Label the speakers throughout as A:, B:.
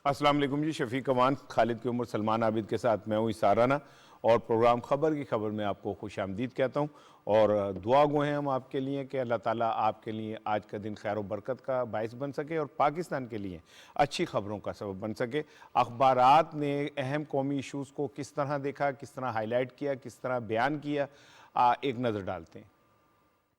A: अस्सलाम वालेकुम जी। शफीक अमान, खालिद की उम्र, सलमान आबिद के साथ मैं हूँ इसाराना और प्रोग्राम खबर की खबर में आपको खुश आमदीद कहता हूँ और दुआ गो हैं हम आपके लिए कि अल्लाह ताला आपके लिए आज का दिन खैर बरकत का बायस बन सके और पाकिस्तान के लिए अच्छी खबरों का सबब बन सके। अखबारात ने अहम कौमी इशूज़ को किस तरह देखा, किस तरह हाईलाइट किया, किस तरह बयान किया, एक नज़र डालते हैं।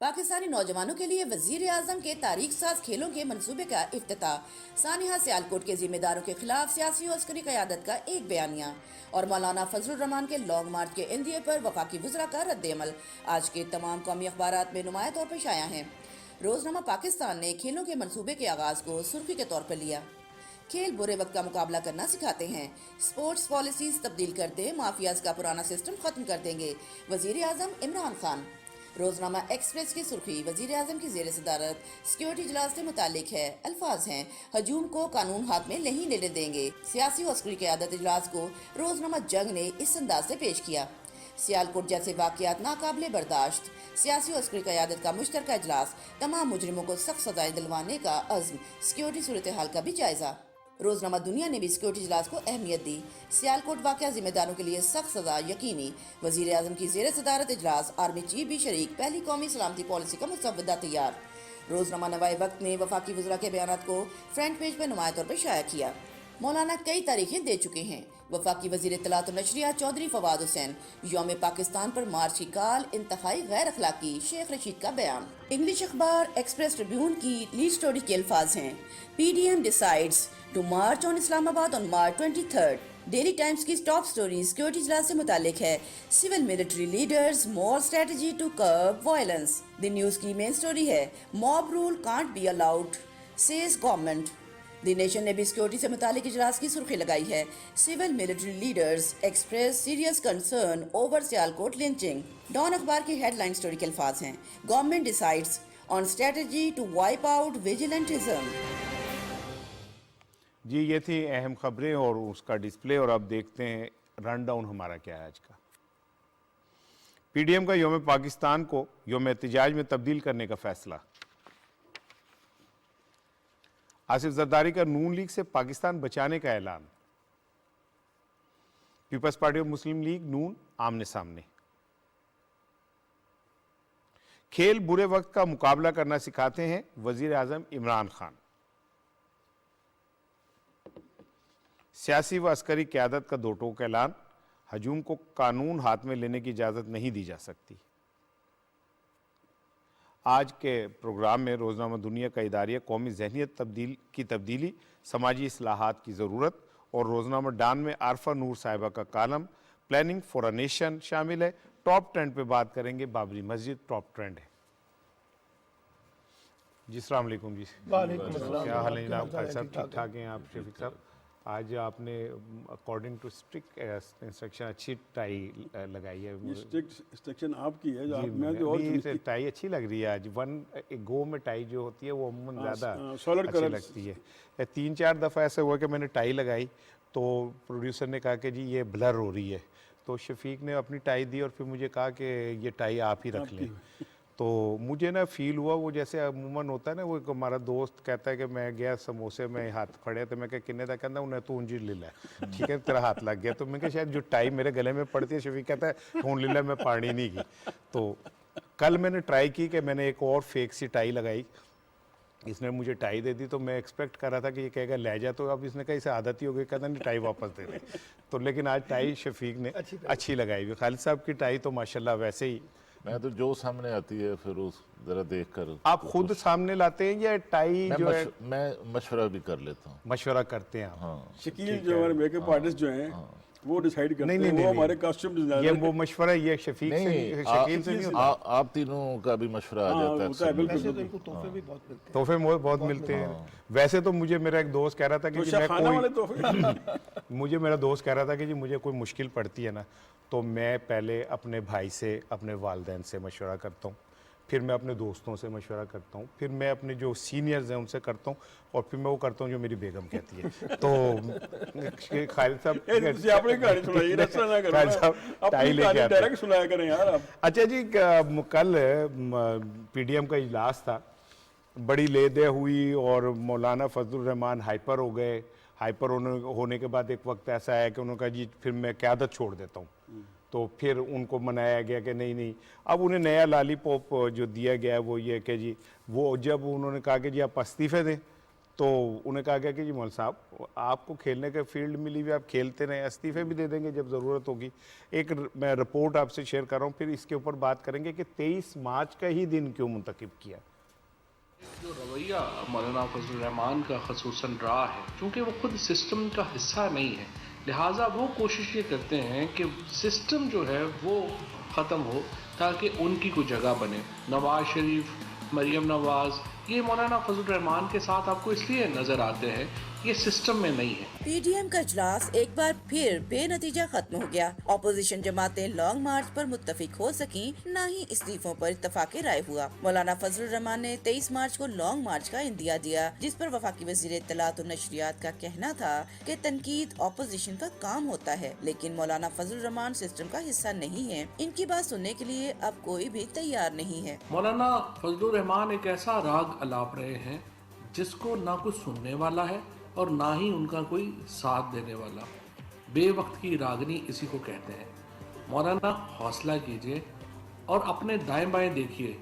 B: पाकिस्तानी नौजवानों के लिए वजीर आजम के तारीख साज खेलों के मंसूबे का इफ्तिताह, सानिहा सियालकोट के जिम्मेदारों के खिलाफ सियासी और अस्करी क़यादत का एक बयानिया और मौलाना फजलुर रहमान के लॉन्ग मार्च के इंदिए पर वफाकी वज़रा का रद्द-ए-अमल आज के तमाम कौमी अखबारात में नुमाया तौर पर शाया हैं। रोजनामा पाकिस्तान ने खेलों के मंसूबे के आगाज को सुर्खी के तौर पर लिया। खेल बुरे वक्त का मुकाबला करना सिखाते हैं, स्पोर्ट्स पॉलिसीज तब्दील करते माफियाज का पुराना सिस्टम खत्म कर देंगे, वजीर आजम इमरान खान। रोजनामा एक्सप्रेस की सुर्खी वजीर आजम की जेर सदारत सिक्योरिटी इजलास से मुतालिक है। अल्फाज हैं, हजूम को कानून हाथ में नहीं लेने देंगे। सियासी और अस्करी क़यादत इजलास को रोजनामा जंग ने इस अंदाज से पेश किया। सियालकोट जैसे वाक़यात नाकाबिले बर्दाश्त, सियासी और अस्करी क़यादत का मुश्तरका इजलास, तमाम मुजरिमों को सख्त सजाएं दिलवाने का अज़्म, सिक्योरिटी सूरत हाल का भी जायजा। रोजनामा दुनिया ने भी सिक्योरिटी इजलास को अहमियत दी। सियालकोट वाक़या जिम्मेदारों के लिए सख्त सजा यकीनी, वजीर आजम की जेर सदारत इजलास, आर्मी चीफ भी शरीक, पहली कौमी सलामती पॉलिसी का मुसव्वदा तैयार। रोजनामा नवाए वक्त ने वफाकी वज़रा के बयान को फ्रंट पेज पर नुमाया तौर पर शाया किया। मौलाना कई तारीखें दे चुके हैं। वफाकी वजीर इत्तलात और नशरियात चौधरी फवाद हुसैन, यौम पाकिस्तान पर मार्च की काल इंतहाई गैर अखलाकी, शेख रशीद का बयान। इंग्लिश अखबार एक्सप्रेस ट्रिब्यून की लीड स्टोरी के अल्फाज हैं, PDM decides to march on Islamabad on March 23rd। Daily Times की टॉप स्टोरी सिक्योरिटी इजलास से मुतालिक है, civil military leaders mull strategy to curb violence. The News की मेन स्टोरी है, mob rule can't be allowed says government. The Nation ने भी सिक्योरिटी से मुतालिक इजलास की सुर्खी लगाई है, civil military leaders express serious concern over Sialkot lynching. Dawn अखबार की हेडलाइन स्टोरी के अल्फाज हैं, government decides on strategy to wipe out vigilantism.
A: जी, ये थी अहम खबरें और उसका डिस्प्ले। और अब देखते हैं रन डाउन हमारा क्या है आज का। PDM का यौम पाकिस्तान को यौम एहतिजाज में तब्दील करने का फैसला। आसिफ जरदारी का नून लीग से पाकिस्तान बचाने का ऐलान। पीपल्स पार्टी और मुस्लिम लीग नून आमने सामने। खेल बुरे वक्त का मुकाबला करना सिखाते हैं वजीर आजम इमरान खान। सियासी व अस्करी क़यादत का दो टोक ऐलान, हजूम को कानून हाथ में लेने की इजाज़त नहीं दी जा सकती। आज के प्रोग्राम में रोज़नामा दुनिया का इदारिया कौमी जहनीत तब्दीली, समाजी इस्लाहात की ज़रूरत और रोज़नामा डान में आरफा नूर साहिबा का कालम प्लानिंग फॉर अ नेशन शामिल है। टॉप ट्रेंड पे बात करेंगे, बाबरी मस्जिद टॉप ट्रेंड है। जी अस्सलाम वालेकुम जी।
C: वालेकुम अस्सलाम।
A: क्या हाल है जनाब? सब ठीक ठाक हैं आप शफीक साहब? आज आपने अकॉर्डिंग टू स्ट्रिक्ट इंस्ट्रक्शन अच्छी टाई लगाई है।
C: स्ट्रिक्ट इंस्ट्रक्शन आपकी है जो
A: जी,
C: मैं जो और
A: टाई अच्छी लग रही है आज। एक गो में टाई जो होती है वो अमूमन ज़्यादा
C: सॉलिड
A: अच्छी
C: कलर
A: लगती है। 3-4 दफ़ा ऐसा हुआ कि मैंने टाई लगाई तो प्रोड्यूसर ने कहा कि जी ये ब्लर हो रही है, तो शफीक ने अपनी टाई दी और फिर मुझे कहा कि ये टाई आप ही रख लें। तो मुझे ना फील हुआ वो जैसे अमूमन होता है ना, वो हमारा दोस्त कहता है कि मैं गया समोसे में हाथ फड़े तो मैं क्या किन्ने का कहता उन्हें तू उंजी ले ला, ठीक है तेरा हाथ लग गया। तो मैं क्या शायद जो टाई मेरे गले में पड़ती है, शफीक कहता है फोन ले ला, मैं पानी नहीं की। तो कल मैंने ट्राई की कि मैंने एक और फेक सी टाई लगाई, इसने मुझे टाई दे दी तो मैं एक्सपेक्ट कर रहा था कि ये कहेगा ले जा, तो अब इसने कहा इसे आदत ही हो गई, कहता नहीं टाई वापस दे दे। तो लेकिन आज टाई शफीक ने अच्छी लगाई हुई। खालिद साहब की टाई तो माशाल्लाह वैसे ही,
D: मैं तो जो सामने आती है फिर उस जरा देख कर।
A: आप खुद सामने लाते हैं या टाई जो है?
D: मैं मशवरा भी कर लेता हूँ।
A: मशवरा करते हैं?
D: हाँ,
C: शकील जो हमारे मेकअप आर्टिस्ट जो हैं वो डिसाइड करते हैं, वो हमारे कॉस्ट्यूम डिजाइनर।
A: ये वो मशवरा ये शफीक से नहीं, शकील से नहीं होता।
D: आप तीनों का भी मशवरा आ जाता है।
C: तोहफे भी बहुत मिलते हैं।
A: तोहफे बहुत मिलते हैं। वैसे तो मुझे मेरा एक दोस्त कह रहा था कि जी मैं कोई मुझे मेरा दोस्त कह रहा था कि जी मुझे कोई मुश्किल पड़ती है ना, तो मैं पहले अपने भाई से, अपने वालिदैन से मशवरा करता हूँ, फिर मैं अपने दोस्तों से मशवरा करता हूँ, फिर मैं अपने जो सीनियर्स हैं उनसे करता हूँ, और फिर मैं वो करता हूँ जो मेरी बेगम कहती है। तो खालिद साहब टाई लेके आते
C: सुनाया करें यार आप।
A: अच्छा जी, कल PDM का इजलास था, बड़ी लेदे हुई और मौलाना फजलुर रहमान हाइपर हो गए हाइपर होने के बाद एक वक्त ऐसा आया कि उन्होंने कहा जी फिर मैं क़यादत छोड़ देता हूँ। तो फिर उनको मनाया गया कि नहीं नहीं, अब उन्हें नया लॉलीपॉप जो दिया गया है वो ये कि जी वो जब उन्होंने कहा कि जी आप इस्तीफ़े दें, तो उन्हें कहा गया कि जी मौल साहब आपको खेलने के फील्ड मिली हुई, आप खेलते रहें, इस्तीफ़े भी दे देंगे जब ज़रूरत होगी। मैं रिपोर्ट आपसे शेयर कर रहा हूँ, फिर इसके ऊपर बात करेंगे कि 23 मार्च का ही दिन क्यों मुंतखब किया।
E: जो रवैया मौलाना फजलुर रहमान का खसूसन रहा है, क्योंकि वो खुद सिस्टम का हिस्सा नहीं है, लिहाजा वो कोशिश ये करते हैं कि सिस्टम जो है वो ख़त्म हो ताकि उनकी कोई जगह बने। नवाज शरीफ, मरीम नवाज, ये मौलाना फजलुर रहमान के साथ आपको इसलिए नज़र आते हैं, ये सिस्टम में नहीं है।
B: पीडीएम का इजलास एक बार फिर बेनतीजा खत्म हो गया। ऑपोजिशन जमातें लॉन्ग मार्च पर मुत्तफिक हो सकी, न ही इस्तीफों पर इत्तफाक राय हुआ। मौलाना फजलुर रहमान ने 23 मार्च को लॉन्ग मार्च का इंदिया दिया, जिस पर वफाकी वजीर इत्तलात और नशरियात का कहना था कि तनकीद ऑपोजिशन का काम होता है, लेकिन मौलाना फजलुर रहमान सिस्टम का हिस्सा नहीं है। इनकी बात सुनने के लिए अब कोई भी तैयार नहीं है।
E: मौलाना फजलुर रहमान एक ऐसा राग अलाप रहे हैं जिसको ना कुछ सुनने वाला है और ना ही उनका कोई साथ देने वाला। बेवक्त की रागनी इसी को कहते हैं। मौलाना हौसला कीजिए और अपने दाएं बाएं देखिए,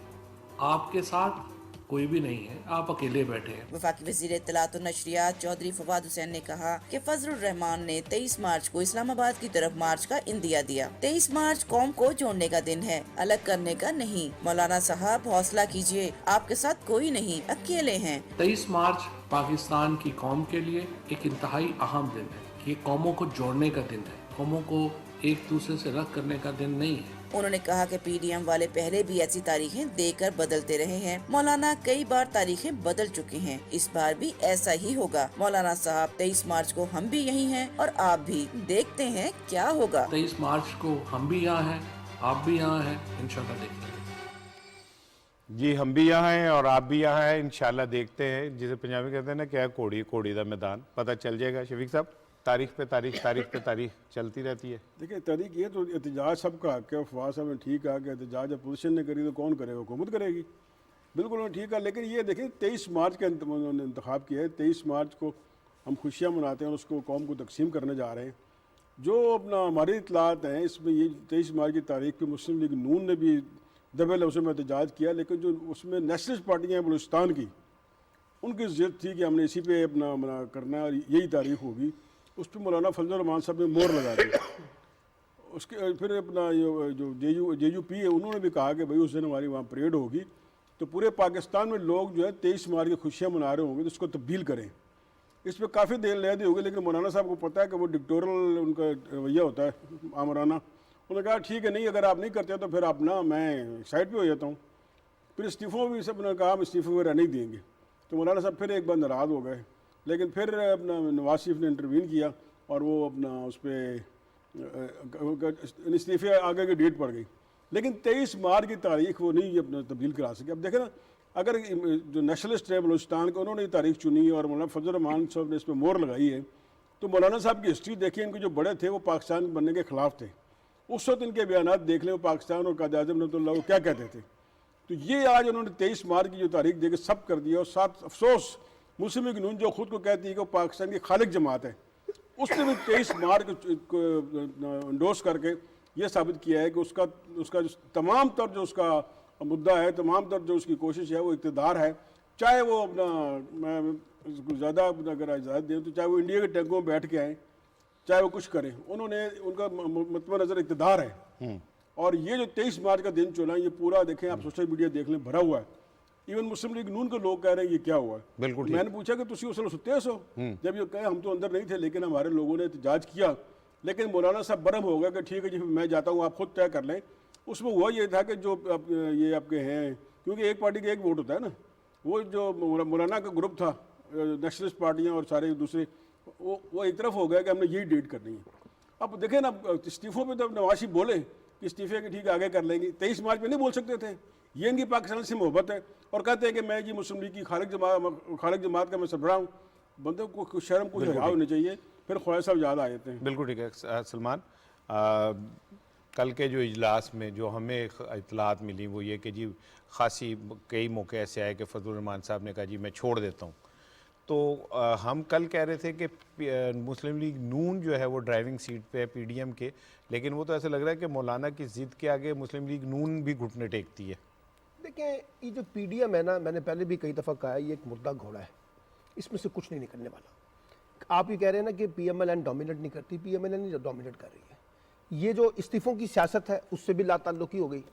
E: आपके साथ कोई भी नहीं है, आप अकेले बैठे हैं।
B: वफाकी वजीर इत्तलात और नशरियात चौधरी फवाद हुसैन ने कहा कि फजलुर रहमान ने 23 मार्च को इस्लामाबाद की तरफ मार्च का इंदिया दिया। 23 मार्च कौम को जोड़ने का दिन है, अलग करने का नहीं। मौलाना साहब हौसला कीजिए, आपके साथ कोई नहीं, अकेले हैं।
E: 23 मार्च पाकिस्तान की कौम के लिए एक इंतहाई अहम दिन है। ये कौमों को जोड़ने का दिन है, कौमों को एक दूसरे से अलग करने का दिन नहीं है।
B: उन्होंने कहा कि पीडीएम वाले पहले भी ऐसी तारीखें देकर बदलते रहे हैं। मौलाना कई बार तारीखें बदल चुके हैं, इस बार भी ऐसा ही होगा। मौलाना साहब 23 मार्च को हम भी यही हैं और आप भी, देखते हैं क्या होगा।
E: 23 मार्च को हम भी यहाँ हैं, आप भी यहाँ हैं, इंशाल्लाह देखते हैं।
A: जी हम भी यहाँ हैं और आप भी यहाँ हैं, इंशाल्लाह देखते हैं। जिसे पंजाबी कहते हैं ना, क्या कोड़ी दा मैदान, पता चल जाएगा। शफीक साहब, तारीख पे तारीख चलती रहती है।
C: देखिए तारीख ये तो एहतजाज सबका हक है। फवाद साहब ने ठीक कहा कि एहतजाज अपोजिशन ने करी तो कौन करेगा, हुकूमत करेगी। बिल्कुल उन्होंने ठीक कहा, लेकिन ये देखिए 23 मार्च का उन्होंने इंतखाब किया है। 23 मार्च को हम खुशियाँ मनाते हैं और उसको कौम को तकसीम करने जा रहे हैं। जो अपना हमारी इतलात हैं इसमें ये 23 मार्च की तारीख पर मुस्लिम लीग नून ने भी दबे लफ्ज़ों में एहतजाज किया, लेकिन जो उसमें नेशनलिस्ट पार्टियाँ हैं बलूचिस्तान की, उनकी ज़िद थी कि हमने इसी पे अपना मना करना है और यही तारीख होगी। उस पर मौलाना फजलुर रहमान साहब ने मोहर लगा दी। उसके फिर अपना जो JUP है, उन्होंने भी कहा कि भाई उस दिन हमारी वहाँ परेड होगी, तो पूरे पाकिस्तान में लोग जो है 23 मार्च की खुशियाँ मना रहे होंगे, तो उसको तब्दील करें। इस पर काफ़ी देर लहदी होगी, लेकिन मौलाना साहब को पता है कि वो डिक्टोरल उनका रवैया होता है आमराना। उन्होंने कहा ठीक है, नहीं अगर आप नहीं करते तो फिर अपना मैं साइड पर हो जाता हूँ। फिर इस्तीफ़ों भी सब ने कहा हम इस्तीफ़े वगैरह नहीं देंगे, तो मौलाना साहब फिर एक बार नाराज़ हो गए। लेकिन फिर अपना नवाज शरीफ ने इंटरवीन किया और वो अपना उस पर इस्तीफ़े आगे की डेट पड़ गई। लेकिन 23 मार्च की तारीख वो नहीं अपना तब्दील करा सके। अब देखें ना, अगर जो नेशनलिस्ट है बलूचिस्तान के, उन्होंने ये तारीख चुनी और मौलाना फजलुर रहमान साहब ने इस पर मोहर लगाई है, तो मौलाना साहब की हिस्ट्री देखिए, इनके जो बड़े थे वो पाकिस्तान बनने के ख़िलाफ़ थे। उस वक्त इनके बयान देख लें, वो पाकिस्तान और कायद आज़म रहमतुल्लाह को क्या कहते थे। तो ये आज उन्होंने 23 मार्च की जो तारीख देकर सब कर दिया। और साथ अफसोस मुस्लिम लीग नून जो खुद को कहती है कि पाकिस्तान की खालिक जमात है, उसने भी 23 मार्च को इंडोर्स करके ये साबित किया है कि उसका जो तमाम तर जो उसका मुद्दा है, तमाम तर जो उसकी कोशिश है वो इक़्तिदार है। चाहे वो अपना, मैं उसको ज़्यादा अगर इजाज़त दें तो चाहे वो इंडिया के टैंकों में बैठ के आएँ, चाहे वो कुछ करें, उन्होंने उनका मतनज़र इक़्तिदार है। और ये जो 23 मार्च का दिन चुना, ये पूरा देखें आप, सोशल मीडिया देख लें, भरा हुआ है। इवन मुस्लिम लीग नून के लोग कह रहे हैं ये क्या हुआ है।
A: बिल्कुल
C: मैंने पूछा कि तुसी उस समय सुते सो, जब ये कहे हम तो अंदर नहीं थे, लेकिन हमारे लोगों ने एहतजाज किया। लेकिन मौलाना साहब बरम हो गया कि ठीक है जी मैं जाता हूँ, आप खुद तय कर लें। उसमें हुआ ये था कि जो ये आपके हैं, क्योंकि एक पार्टी का एक वोट होता है ना, वो जो मौलाना का ग्रुप था, नेशनलिस्ट पार्टियाँ और सारे दूसरे, वो एक तरफ हो गया कि हमने यही डेट करनी है। अब देखें ना, इस्तीफ़ों पर तो नवाज शरीफ बोले कि इस्तीफ़े के ठीक आगे कर लेंगे, 23 मार्च में नहीं बोल सकते थे। ये इनकी पाकिस्तान से मोहब्बत है और कहते हैं कि मैं जी मुस्लिम लीग की खालिक जमात का मैं सरबराह हूँ। बंदे को कुछ शर्म कुछ हया होनी चाहिए, फिर ख्वाजा साहब ज़्यादा आ जाते हैं।
A: बिल्कुल ठीक है सलमान। कल के जो इजलास में जो हमें इतलात मिली वो ये कि जी खासी कई मौके ऐसे आए कि फजलुर रहमान साहब ने कहा जी मैं छोड़ देता हूँ। तो हम कल कह रहे थे कि मुस्लिम लीग नून जो है वो ड्राइविंग सीट पे है पीडीएम के, लेकिन वो तो ऐसा लग रहा है कि मौलाना की ज़िद के आगे मुस्लिम लीग नून भी घुटने टेकती है।
F: देखें, ये जो पीडीएम है ना, मैंने पहले भी कई दफ़ा कहा है, ये एक मुर्दा घोड़ा है, इसमें से कुछ नहीं निकलने वाला। आप ये कह रहे हैं ना कि पीएमएलएन डोमिनेट नहीं करती, पीएमएलएन ही डोमिनेट कर रही है। ये जो इस्तीफ़ों की सियासत है उससे भी लाताल्लुकी हो गई,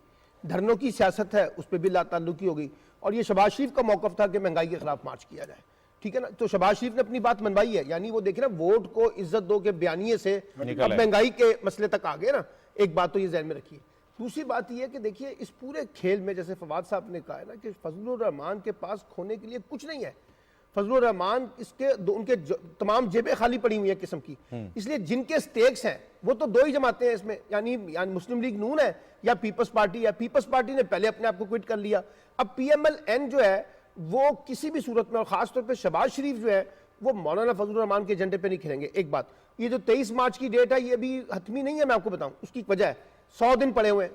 F: धरनों की सियासत है उस पर भी लाताल्लुकी हो गई, और ये शहबाज शरीफ का मौक़िफ़ था कि महंगाई के खिलाफ मार्च किया जाए, ठीक है ना। तो शहबाज शरीफ ने अपनी बात मनवाई है, यानी वो देखे ना, वोट को इज्जत दो के बयानिए से अब महंगाई के मसले तक आ गए ना। एक बात तो ये जहन में रखिए। दूसरी बात यह है कि देखिए, इस पूरे खेल में जैसे फवाद साहब ने कहा है ना कि फजलुर रहमान के पास खोने के लिए कुछ नहीं है। फजलुर रहमान उनके तमाम जेबें खाली पड़ी हुई हैं किस्म की, इसलिए जिनके स्टेक्स हैं वो तो दो ही जमातें हैं इसमें, यानी मुस्लिम लीग नून है या पीपल्स पार्टी है। पीपल्स पार्टी ने पहले अपने आप को क्विट कर लिया, अब पीएमएलएन जो है वो किसी भी सूरत में, और खासतौर पर शहबाज शरीफ जो है वो मौलाना फजलुर रहमान के एजेंडे पे नहीं खेलेंगे। एक बात, ये जो 23 मार्च की डेट है ये भी हतमी नहीं है, मैं आपको बताऊं उसकी वजह है 100 दिन पड़े हुए हैं।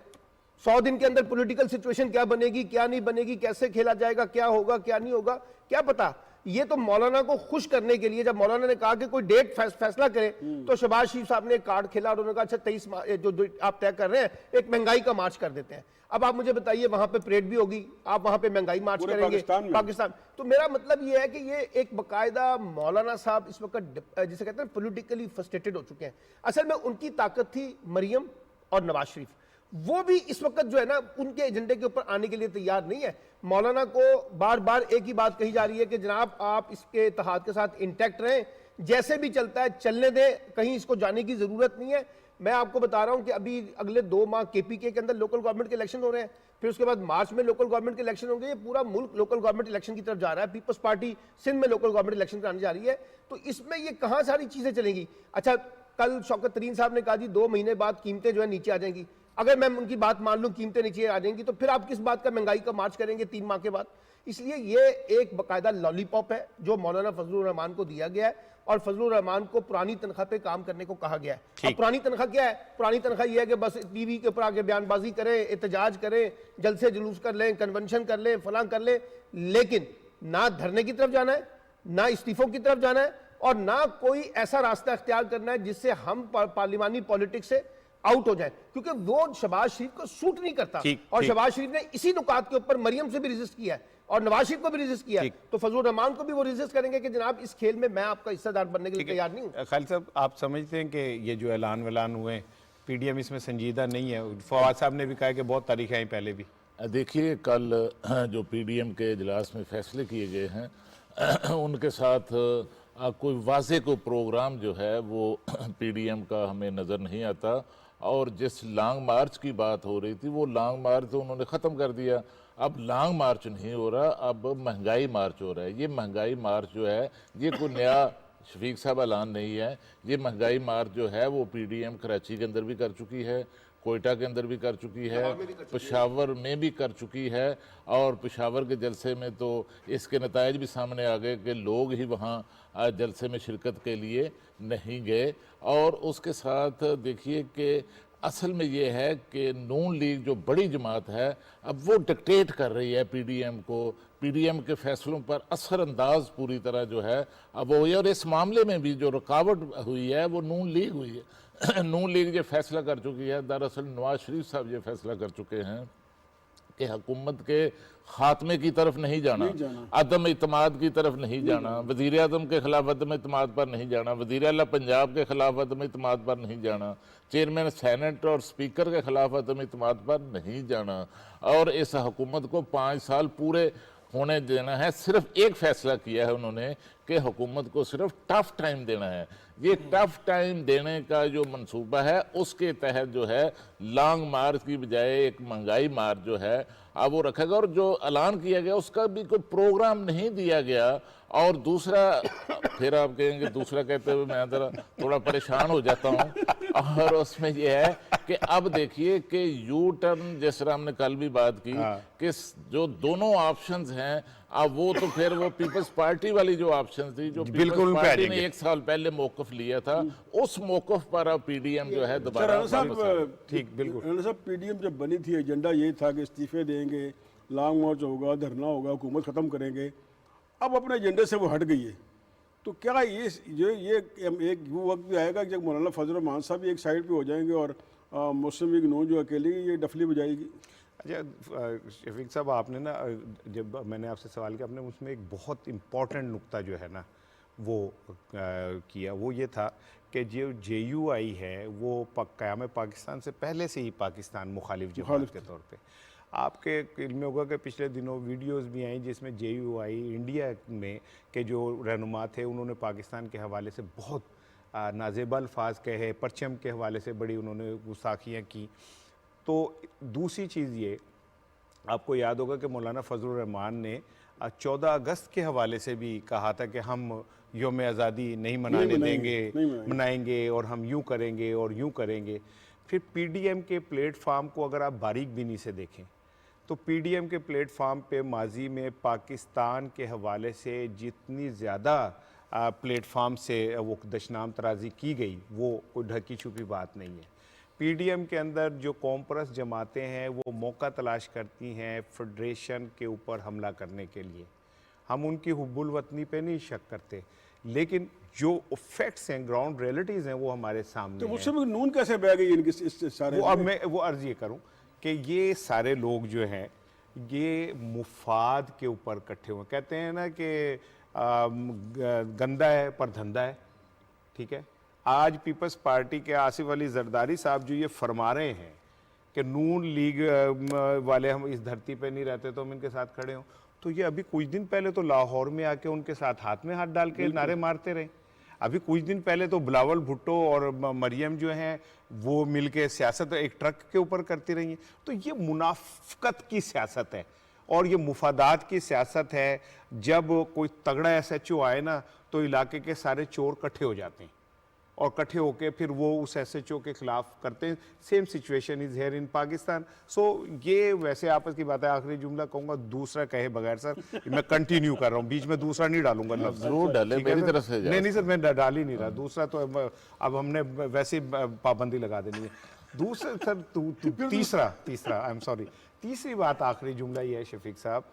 F: 100 दिन के अंदर पॉलिटिकल सिचुएशन क्या बनेगी, क्या नहीं बनेगी, कैसे खेला जाएगा, क्या होगा क्या नहीं होगा, क्या पता। ये तो मौलाना को खुश करने के लिए, जब मौलाना ने कहा कि कोई डेट फैसला करे, तो शहबाज शरीफ साहब ने एक कार्ड खेला और उन्होंने कहा अच्छा 23 जो आप तय कर रहे हैं, एक महंगाई का मार्च कर देते हैं। अब आप मुझे बताइए, वहां पे परेड भी होगी, आप वहां पे महंगाई मार्च करेंगे पाकिस्तान। तो मेरा मतलब ये है कि ये एक बाकायदा मौलाना साहब इस वक्त जिसे कहते हैं पॉलिटिकली फ्रस्ट्रेटेड हो चुके हैं। असल में उनकी ताकत थी मरियम और नवाज शरीफ, वो भी इस वक्त जो है ना उनके एजेंडे के ऊपर आने के लिए तैयार नहीं है। मौलाना को बार बार एक ही बात कही जा रही है कि जनाब आप इसके इत्तेहाद के साथ इंटैक्ट रहें, जैसे भी चलता है चलने दें, कहीं इसको जाने की जरूरत नहीं है। मैं आपको बता रहा हूं कि अभी अगले 2 माह केपीके के अंदर लोकल गवर्नमेंट के इलेक्शन हो रहे हैं, फिर उसके बाद मार्च में लोकल गवर्नमेंट के इलेक्शन होंगे। ये पूरा मुल्क लोकल गवर्नमेंट इलेक्शन की तरफ जा रहा है। पीपल्स पार्टी सिंध में लोकल गवर्नमेंट इलेक्शन कराने जा रही है, तो इसमें ये कहां सारी चीजें चलेंगी। अच्छा, कल शौकत तरीन साहब ने कहा जी 2 महीने बाद कीमतें जो है नीचे आ जाएंगी। अगर मैं उनकी बात मान लूं कीमतें नीचे आ जाएंगी, तो फिर आप किस बात का महंगाई का मार्च करेंगे 3 माह के बाद। इसलिए ये एक बाकायदा लॉलीपॉप है जो मौलाना फजलुर रहमान को दिया गया है, और फजलुर रहमान को पुरानी तनख्वाह पे काम करने को कहा गया है। अब पुरानी तनख्वाह क्या है? पुरानी तनख्वाह यह है कि बस टीवी के ऊपर आगे बयानबाजी करें, एहतजाज करें, जलसे जुलूस कर लें, कन्वेंशन कर लें, फलां कर लें, लेकिन ना धरने की तरफ जाना है, ना इस्तीफों की तरफ जाना है, और ना कोई ऐसा रास्ता अख्तियार करना है जिससे हम पार्लिमानी पॉलिटिक्स से आउट हो जाए, क्योंकि वो शहबाज शरीफ को सूट नहीं करता। और शहबाज शरीफ ने इसी नुकात के ऊपर मरियम से भी रेजिस्ट किया है और नवाज शरीफ को भी रेजिस्ट किया है, तो फजलुर रहमान को भी वो रेजिस्ट करेंगे कि जनाब इस खेल में मैं आपका हिस्सेदार बनने के लिए तैयार नहीं हूं।
A: खालिद साहब, आप समझते हैं कि ये जो ऐलान वैलान हुए पीडीएम इसमें संजीदा नहीं है? फवाद साहब ने भी कहा कि बहुत तारीखें आई पहले भी।
D: देखिए, कल जो पीडीएम के इजलास में फैसले किए गए हैं उनके साथ कोई वाज़े को प्रोग्राम जो है वो पीडीएम का हमें नज़र नहीं आता। और जिस लॉन्ग मार्च की बात हो रही थी, वो लॉन्ग मार्च तो उन्होंने ख़त्म कर दिया। अब लॉन्ग मार्च नहीं हो रहा, अब महंगाई मार्च हो रहा है। ये महंगाई मार्च जो है ये कोई नया शफीक साहब ऐलान नहीं है। ये महंगाई मार्च जो है वो पीडीएम कराची के अंदर भी कर चुकी है, कोयटा के अंदर भी कर चुकी है, पेशावर में भी कर चुकी है, और पेशावर के जलसे में तो इसके नतायज भी सामने आ गए कि लोग ही वहाँ जलसे में शिरकत के लिए नहीं गए। और उसके साथ देखिए कि असल में ये है कि नून लीग जो बड़ी जमात है अब वो डिक्टेट कर रही है पीडीएम को, पीडीएम के फैसलों पर असरअंदाज पूरी तरह जो है अब वो हुई है। और इस मामले में भी जो रुकावट हुई है वो नून लीग हुई है। नून लीग ये फैसला कर चुकी है, दरअसल नवाज शरीफ साहब ये फैसला कर चुके हैं कि हुकूमत के खात्मे की तरफ नहीं जाना, अदम इतमाद की तरफ नहीं जाना, वज़ीर आज़म के खिलाफ अदम इतमाद पर नहीं जाना, वज़ीर आला पंजाब के खिलाफ अदम इतमाद पर नहीं जाना, चेयरमैन सेनेट और स्पीकर के खिलाफ अदम इतमाद पर नहीं जाना, और इस हुकूमत को 5 साल पूरे होने देना है। सिर्फ एक फैसला किया है उन्होंने कि हुकूमत को सिर्फ टफ टाइम देना है। ये टफ टाइम देने का जो मंसूबा है उसके तहत जो है लॉन्ग मार्च की बजाय एक महंगाई मार्च जो है अब वो रखेगा। और जो ऐलान किया गया उसका भी कोई प्रोग्राम नहीं दिया गया। और दूसरा, फिर आप कहेंगे दूसरा कहते हुए मैं जरा थोड़ा परेशान हो जाता हूँ, और उसमें यह है कि अब देखिए कि यू टर्न, जिस तरह हमने कल भी बात की कि जो दोनों ऑप्शंस हैं, अब वो तो फिर वो पीपल्स पार्टी वाली जो ऑप्शन थी, जो पीपल्स पार्टी ने 1 साल पहले मौकफ लिया था, उस मौकफ पर अब पीडीएम जो है दोबारा।
A: ठीक, बिल्कुल
C: साहब, पीडीएम जब बनी थी एजेंडा ये था कि इस्तीफे देंगे, लॉन्ग मार्च होगा, धरना होगा, हुकूमत ख़त्म करेंगे। अब अपने एजेंडे से वो हट गई है। तो क्या ये एक वो वक्त भी आएगा जब मौलाना फजल रहमान साहब भी एक साइड पे हो जाएंगे और मुस्लिम लीग नून जो अकेली ये डफली बजाएगी?
A: अच्छा शफीक साहब, आपने ना जब मैंने आपसे सवाल किया, आपने उसमें एक बहुत इम्पॉर्टेंट नुक्ता जो है ना वो किया, वो ये था कि जो JUI है वो क़याम पाकिस्तान से पहले से ही पाकिस्तान मुखालिफ जमात के तौर पे, आपके इल्म में होगा कि पिछले दिनों वीडियोस भी आई जिसमें JUI इंडिया में के जो रहनुमा थे उन्होंने पाकिस्तान के हवाले से बहुत नाजेबा अल्फाज कहे, परचम के हवाले से बड़ी उन्होंने गुस्ताखियाँ की। तो दूसरी चीज़ ये, आपको याद होगा कि मौलाना फजल रहमान ने 14 अगस्त के हवाले से भी कहा था कि हम योम आज़ादी नहीं मनाने देंगे, मनाएंगे और हम यूं करेंगे और यूं करेंगे। फिर PDM के प्लेटफार्म को अगर आप बारीक बीनी से देखें तो PDM के प्लेटफार्म पे माजी में पाकिस्तान के हवाले से जितनी ज़्यादा प्लेटफार्म से वो दशनाम तराजी की गई वो कोई ढकी छुपी बात नहीं है। PDM के अंदर जो कॉम्प्रस जमातें हैं वो मौका तलाश करती हैं फेडरेशन के ऊपर हमला करने के लिए। हम उनकी हुब्बुल वतनी पे नहीं शक करते, लेकिन जो फैक्ट्स हैं, ग्राउंड रियलिटीज़ हैं वो हमारे सामने
C: तो
A: हैं।
C: मुझसे भी नून कैसे बह गई इनकी इस सारे?
A: वो अब मैं वो अर्ज़ ये करूं कि ये सारे लोग जो हैं ये मुफाद के ऊपर इकट्ठे हुए। कहते हैं ना कि गंदा है पर धंधा है, ठीक है। आज पीपल्स पार्टी के आसिफ अली जरदारी साहब जो ये फरमा रहे हैं कि नून लीग वाले हम इस धरती पे नहीं रहते तो हम इनके साथ खड़े हों, तो ये अभी कुछ दिन पहले तो लाहौर में आके उनके साथ हाथ में हाथ डाल के नारे मारते रहे। अभी कुछ दिन पहले तो बिलावल भुट्टो और मरियम जो हैं वो मिलके सियासत एक ट्रक के ऊपर करती रही हैं। तो ये मुनाफकत की सियासत है और ये मुफादात की सियासत है। जब कोई तगड़ा SHO आए ना तो इलाके के सारे चोर इकट्ठे हो जाते हैं और इकट्ठे होकर फिर वो उस SHO के खिलाफ करते हैं। Same situation is here in Pakistan. So ये वैसे आपस की बात है। आखिरी जुमला कहूँगा, दूसरा कहे बगैर सर मैं कंटिन्यू कर रहा हूँ, बीच में दूसरा नहीं डालूंगा लफ्ज़।
D: जरूर डाले, मेरी तरफ से।
A: नहीं सर, मैं डाल ही नहीं रहा दूसरा, तो अब हमने वैसे पाबंदी लगा देनी है। दूसरा सर तीसरा आई एम सॉरी, तीसरी बात आखिरी जुमला ये है शफीक साहब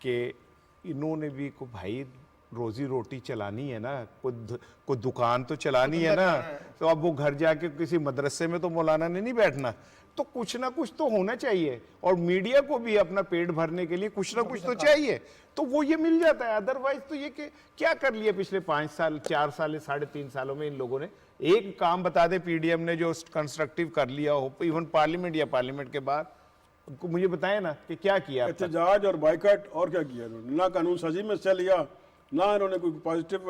A: कि इन्होंने भी को भाई रोजी रोटी चलानी है ना, कोई दुकान तो चलानी है ना। तो अब वो घर जाके किसी मदरसे में तो मौलाना ने नहीं बैठना, तो कुछ ना कुछ तो होना चाहिए। और मीडिया को भी अपना पेट भरने के लिए कुछ ना कुछ तो चाहिए, तो वो ये मिल जाता है। अदरवाइज तो ये कि क्या कर लिया पिछले 5 साल 4 साल 3.5 सालों में इन लोगों ने? एक काम बता दे PDM ने जो कंस्ट्रक्टिव कर लिया हो, इवन पार्लियामेंट या पार्लियामेंट के बाद, मुझे बताए ना कि क्या किया।
C: एहतजाज और बाइकआउट और क्या किया इन्होंने? ना कानून साजी में हिस्सा लिया, ना इन्होंने कोई पॉजिटिव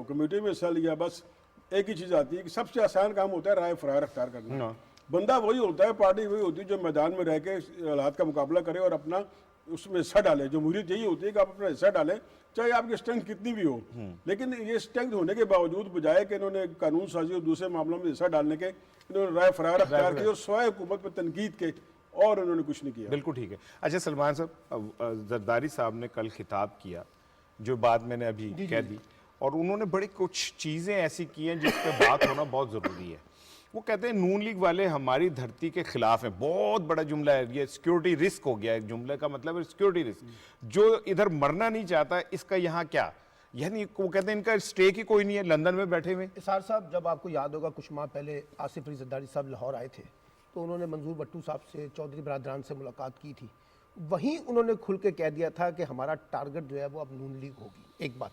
C: कमेटी में हिस्सा लिया। बस एक ही चीज़ आती है कि सबसे आसान काम होता है राय फरार अख्तियार करना। बंदा वही होता है, पार्टी वही होती है जो मैदान में रह के हालात का मुकाबला करे और अपना उसमें हिस्सा डाले। जमहूरियत यही होती है कि आप अपना हिस्सा डालें, चाहे आपकी स्ट्रेंथ कितनी भी हो। लेकिन ये स्ट्रेंथ होने के बावजूद बजाय कि इन्होंने कानून साजी और दूसरे मामलों में हिस्सा डालने के, इन्होंने राय फरार अख्तियार की और स्वाय हुकूमत पर तनकीद के, और उन्होंने कुछ नहीं किया।
A: बिल्कुल ठीक है। अच्छा सलमान साहब, जरदारी साहब ने कल खिताब किया, जो बात मैंने अभी कह दी, और उन्होंने बड़ी कुछ चीज़ें ऐसी की हैं जिस पर बात होना बहुत ज़रूरी है। वो कहते हैं नून लीग वाले हमारी धरती के खिलाफ हैं। बहुत बड़ा जुमला है ये, सिक्योरिटी रिस्क हो गया है। जुमले का मतलब है सिक्योरिटी रिस्क। जो इधर मरना नहीं चाहता इसका यहाँ क्या, यानी वो कहते हैं इनका स्टेक ही कोई नहीं है, लंदन में बैठे हुए।
F: इसार साहब, जब आपको याद होगा कुछ माह पहले आसिफ अली जरदारी साहब लाहौर आए थे तो उन्होंने मंजूर भट्टू साहब से, चौधरी बरादरान से मुलाकात की थी। वहीं उन्होंने खुल के कह दिया था कि हमारा टारगेट जो है वो अब नून लीग होगी। एक बात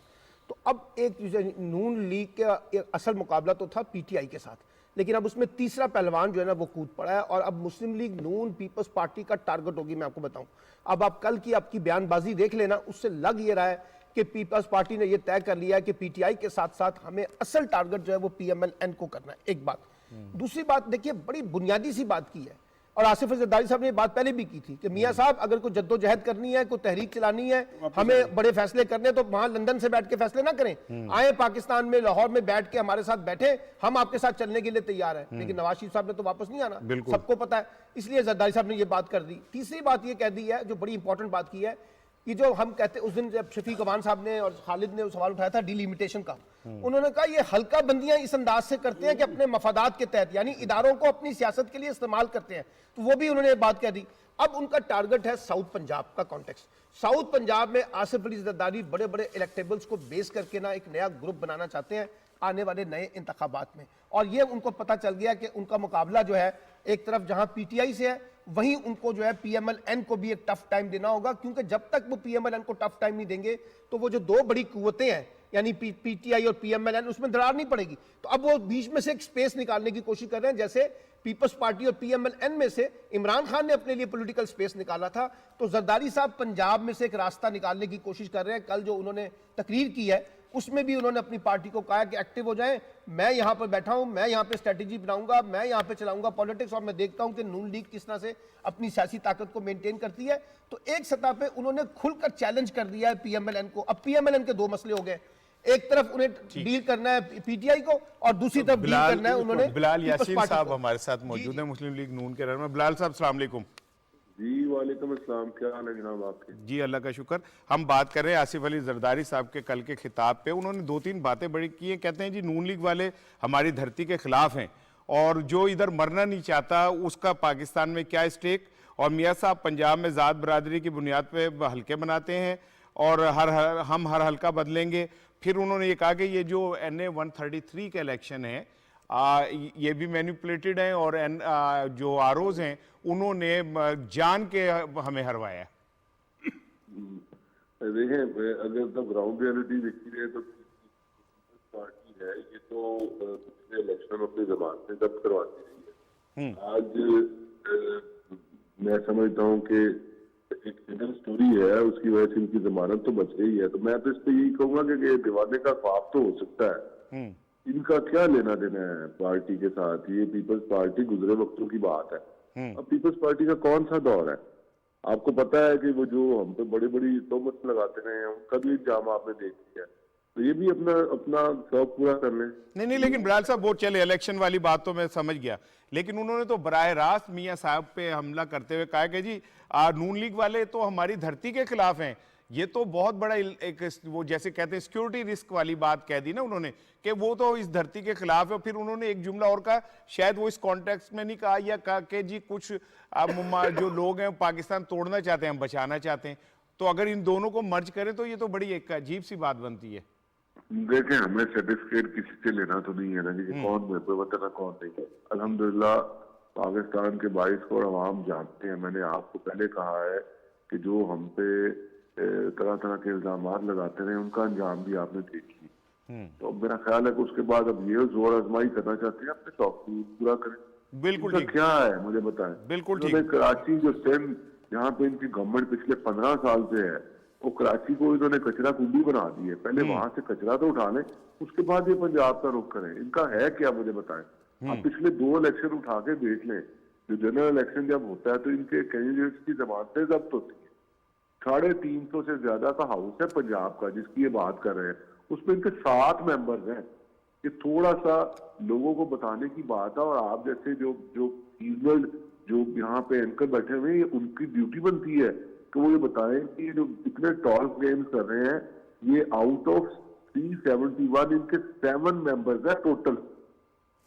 F: तो अब एक नून लीग का एक असल मुकाबला तो था PTI के साथ, लेकिन अब उसमें तीसरा पहलवान जो है ना वो कूद पड़ा है और अब मुस्लिम लीग नून पीपल्स पार्टी का टारगेट होगी। मैं आपको बताऊं, अब आप कल की आपकी बयानबाजी देख लेना, उससे लग ये रहा है कि पीपल्स पार्टी ने यह तय कर लिया है कि PTI के साथ साथ हमें असल टारगेट जो है वो PMLN को करना है। एक बात। दूसरी बात देखिए, बड़ी बुनियादी सी बात की है और आसिफ अली जरदारी साहब ने ये बात पहले भी की थी कि मियां साहब अगर कोई जद्दोजहद करनी है, कोई तहरीक चलानी है, हमें बड़े फैसले करने हैं, तो वहां लंदन से बैठ के फैसले ना करें, आए पाकिस्तान में लाहौर में बैठ के हमारे साथ बैठे, हम आपके साथ चलने के लिए तैयार हैं। लेकिन नवाज शरीफ साहब ने तो वापस नहीं आना, सबको पता है, इसलिए जरदारी साहब ने ये बात कर दी। तीसरी बात ये कह दी है जो बड़ी इंपॉर्टेंट बात की है ये जो हम कहते उस दिन जब शफीक अमान साहब ने और खालिद ने सवाल उठाया था डिलिमिटेशन का, उन्होंने कहा ये हल्का बंदियां इस अंदाज से करते हैं कि अपने मफादात के तहत, यानी इदारों को अपनी सियासत के लिए इस्तेमाल करते हैं, तो वो भी उन्होंने बात कह दी। अब उनका टारगेट है साउथ पंजाब का कॉन्टेक्स्ट। साउथ पंजाब में आसिफ अली जरदारी बड़े बड़े इलेक्टेबल्स को बेस करके ना एक नया ग्रुप बनाना चाहते हैं आने वाले नए इंतखाबात में, और ये उनको पता चल गया कि उनका मुकाबला जो है एक तरफ जहां पीटीआई से है, वहीं उनको जो है पीएमएलएन को भी एक टफ टाइम देना होगा, क्योंकि जब तक वो पीएमएलएन को टफ टाइम नहीं देंगे तो वो जो दो बड़ी कुव्वतें हैं यानी पीटीआई और पीएमएलएन, उसमें दरार नहीं पड़ेगी। तो अब वो बीच में से एक स्पेस निकालने की कोशिश कर रहे हैं, जैसे पीपल्स पार्टी और पीएमएलएन में से इमरान खान ने अपने लिए पॉलिटिकल स्पेस निकाला था, तो जरदारी साहब पंजाब में से एक रास्ता निकालने की कोशिश कर रहे हैं। कल जो उन्होंने तकरीर की है उसमें भी उन्होंने अपनी पार्टी को कहा कि एक्टिव हो जाएं, मैं यहां पर बैठा हूं, मैं यहां पे स्ट्रेटेजी बनाऊंगा, मैं यहां पे चलाऊंगा पॉलिटिक्स, और मैं देखता हूं कि नून लीग किस तरह से अपनी सियासी ताकत को मेंटेन करती है। तो एक सतह पे उन्होंने खुलकर चैलेंज कर दिया है पीएमएलएन को। अब पीएमएलएन के दो मसले हो गए, एक तरफ उन्हें डील करना है पीटीआई को और दूसरी तरफ डील करना है उन्होंने
A: बिलाल
F: पीपल्स
A: यासीन
F: पार्टी
A: साहब
F: को।
A: हमारे साथ मौजूद हैं, मुस्लिम लीग नून के रहनुमा। बिलाल साहब अस्सलाम वालेकुम।
G: जी वालेकुम अस्सलाम, क्या हाल है जनाब आपके?
A: जी अल्लाह का शुक्र। हम बात कर रहे हैं आसिफ अली जरदारी साहब के कल के खिताब पे। उन्होंने दो तीन बातें बड़ी की हैं। कहते हैं जी नून लीग वाले हमारी धरती के खिलाफ हैं और जो इधर मरना नहीं चाहता उसका पाकिस्तान में क्या स्टेक, और मियाँ साहब पंजाब में ज़ात बरादरी की बुनियाद पे हल्के बनाते हैं और हम हर हल्का बदलेंगे। फिर उन्होंने ये कहा कि ये जो NA 133 के इलेक्शन है ये भी मैनिपुलेटेड हैं और जो आरओज हैं उन्होंने जान के हमें हरवाया।
G: देखें, अगर तो ग्राउंड रियलिटी देखी जाए तो पार्टी है ये तो पिछले इलेक्शन अपनी जबान से जब्त करवाती रही है। आज मैं समझता हूँ कि एक हिडन स्टोरी है, उसकी वजह से इनकी जमानत तो बच गई है। तो मैं तो इस पे यही कहूंगा कि दीवाने का ख्वाब तो हो सकता है, इनका क्या लेना देना है पार्टी के साथ। ये पीपल्स पार्टी गुजरे वक्तों की बात है। अब पीपल्स पार्टी का कौन सा दौर है? आपको पता है कि वो जो हम पे बड़ी बड़ी तोहमत लगाते रहे हैं उनका भी इल्जाम आपने देख लिया, तो ये भी अपना शौक पूरा कर लें।
A: नहीं, लेकिन बिलाल साहब वो चले इलेक्शन वाली बात तो मैं समझ गया, लेकिन उन्होंने तो बराह रास्त मियाँ साहब पे हमला करते हुए कहा कि जी नून लीग वाले तो हमारी धरती के खिलाफ हैं। ये तो बहुत बड़ा एक वो जैसे कहते हैं सिक्योरिटी रिस्क वाली बात कह दी ना उन्होंने कि वो तो इस धरती के खिलाफ है। फिर उन्होंने एक जुमला और कहा, शायद वो इस कॉन्टेक्स्ट में नहीं कहा, या कहा कि जी कुछ जो लोग हैं पाकिस्तान तोड़ना चाहते हैं, हम बचाना चाहते हैं। तो अगर इन दोनों को मर्ज करें तो ये तो बड़ी एक अजीब सी बात बनती है।
G: देखें, हमें सर्टिफिकेट किसी से लेना तो नहीं है ना कि कौन बेवतन है कौन नहीं है। अल्हम्दुलिल्लाह पाकिस्तान के 22 करोड़ अवाम जानते हैं। मैंने आपको पहले कहा है कि जो हम पे तरह तरह के इल्जाम लगाते रहे उनका अंजाम भी आपने देख ली। तो मेरा ख्याल है कि उसके बाद अब ये जोर आजमाई करना चाहते हैं, अपने शौक पूरा करें।
A: बिल्कुल ठीक।
G: क्या है मुझे बताएं।
A: बिल्कुल ठीक।
G: कराची जो सिंध जहाँ पे इनकी गवर्नमेंट पिछले 15 साल से है, वो कराची को इन्होंने कचरा कुंडी बना दी है। पहले वहां से कचरा तो उठा लें, उसके बाद ये पंजाब का रुख करें। इनका है क्या मुझे बताएं। आप पिछले 2 इलेक्शन उठा के देख लें, जो जनरल इलेक्शन जब होता है तो इनके कैंडिडेट्स की जमानतें जब्त होती है। 350 से ज्यादा का हाउस है पंजाब का जिसकी ये बात कर रहे हैं, उसमें इनके 7 मेंबर्स हैं। ये थोड़ा सा लोगों को बताने की बात है, और आप जैसे जो सीजनल जो यहाँ पे एंकर बैठे हुए हैं, उनकी ड्यूटी बनती है कि वो ये बताएं कि जो इतने टॉल क्लेम्स कर रहे हैं, ये आउट ऑफ 371 इनके 7 मेंबर्स है टोटल।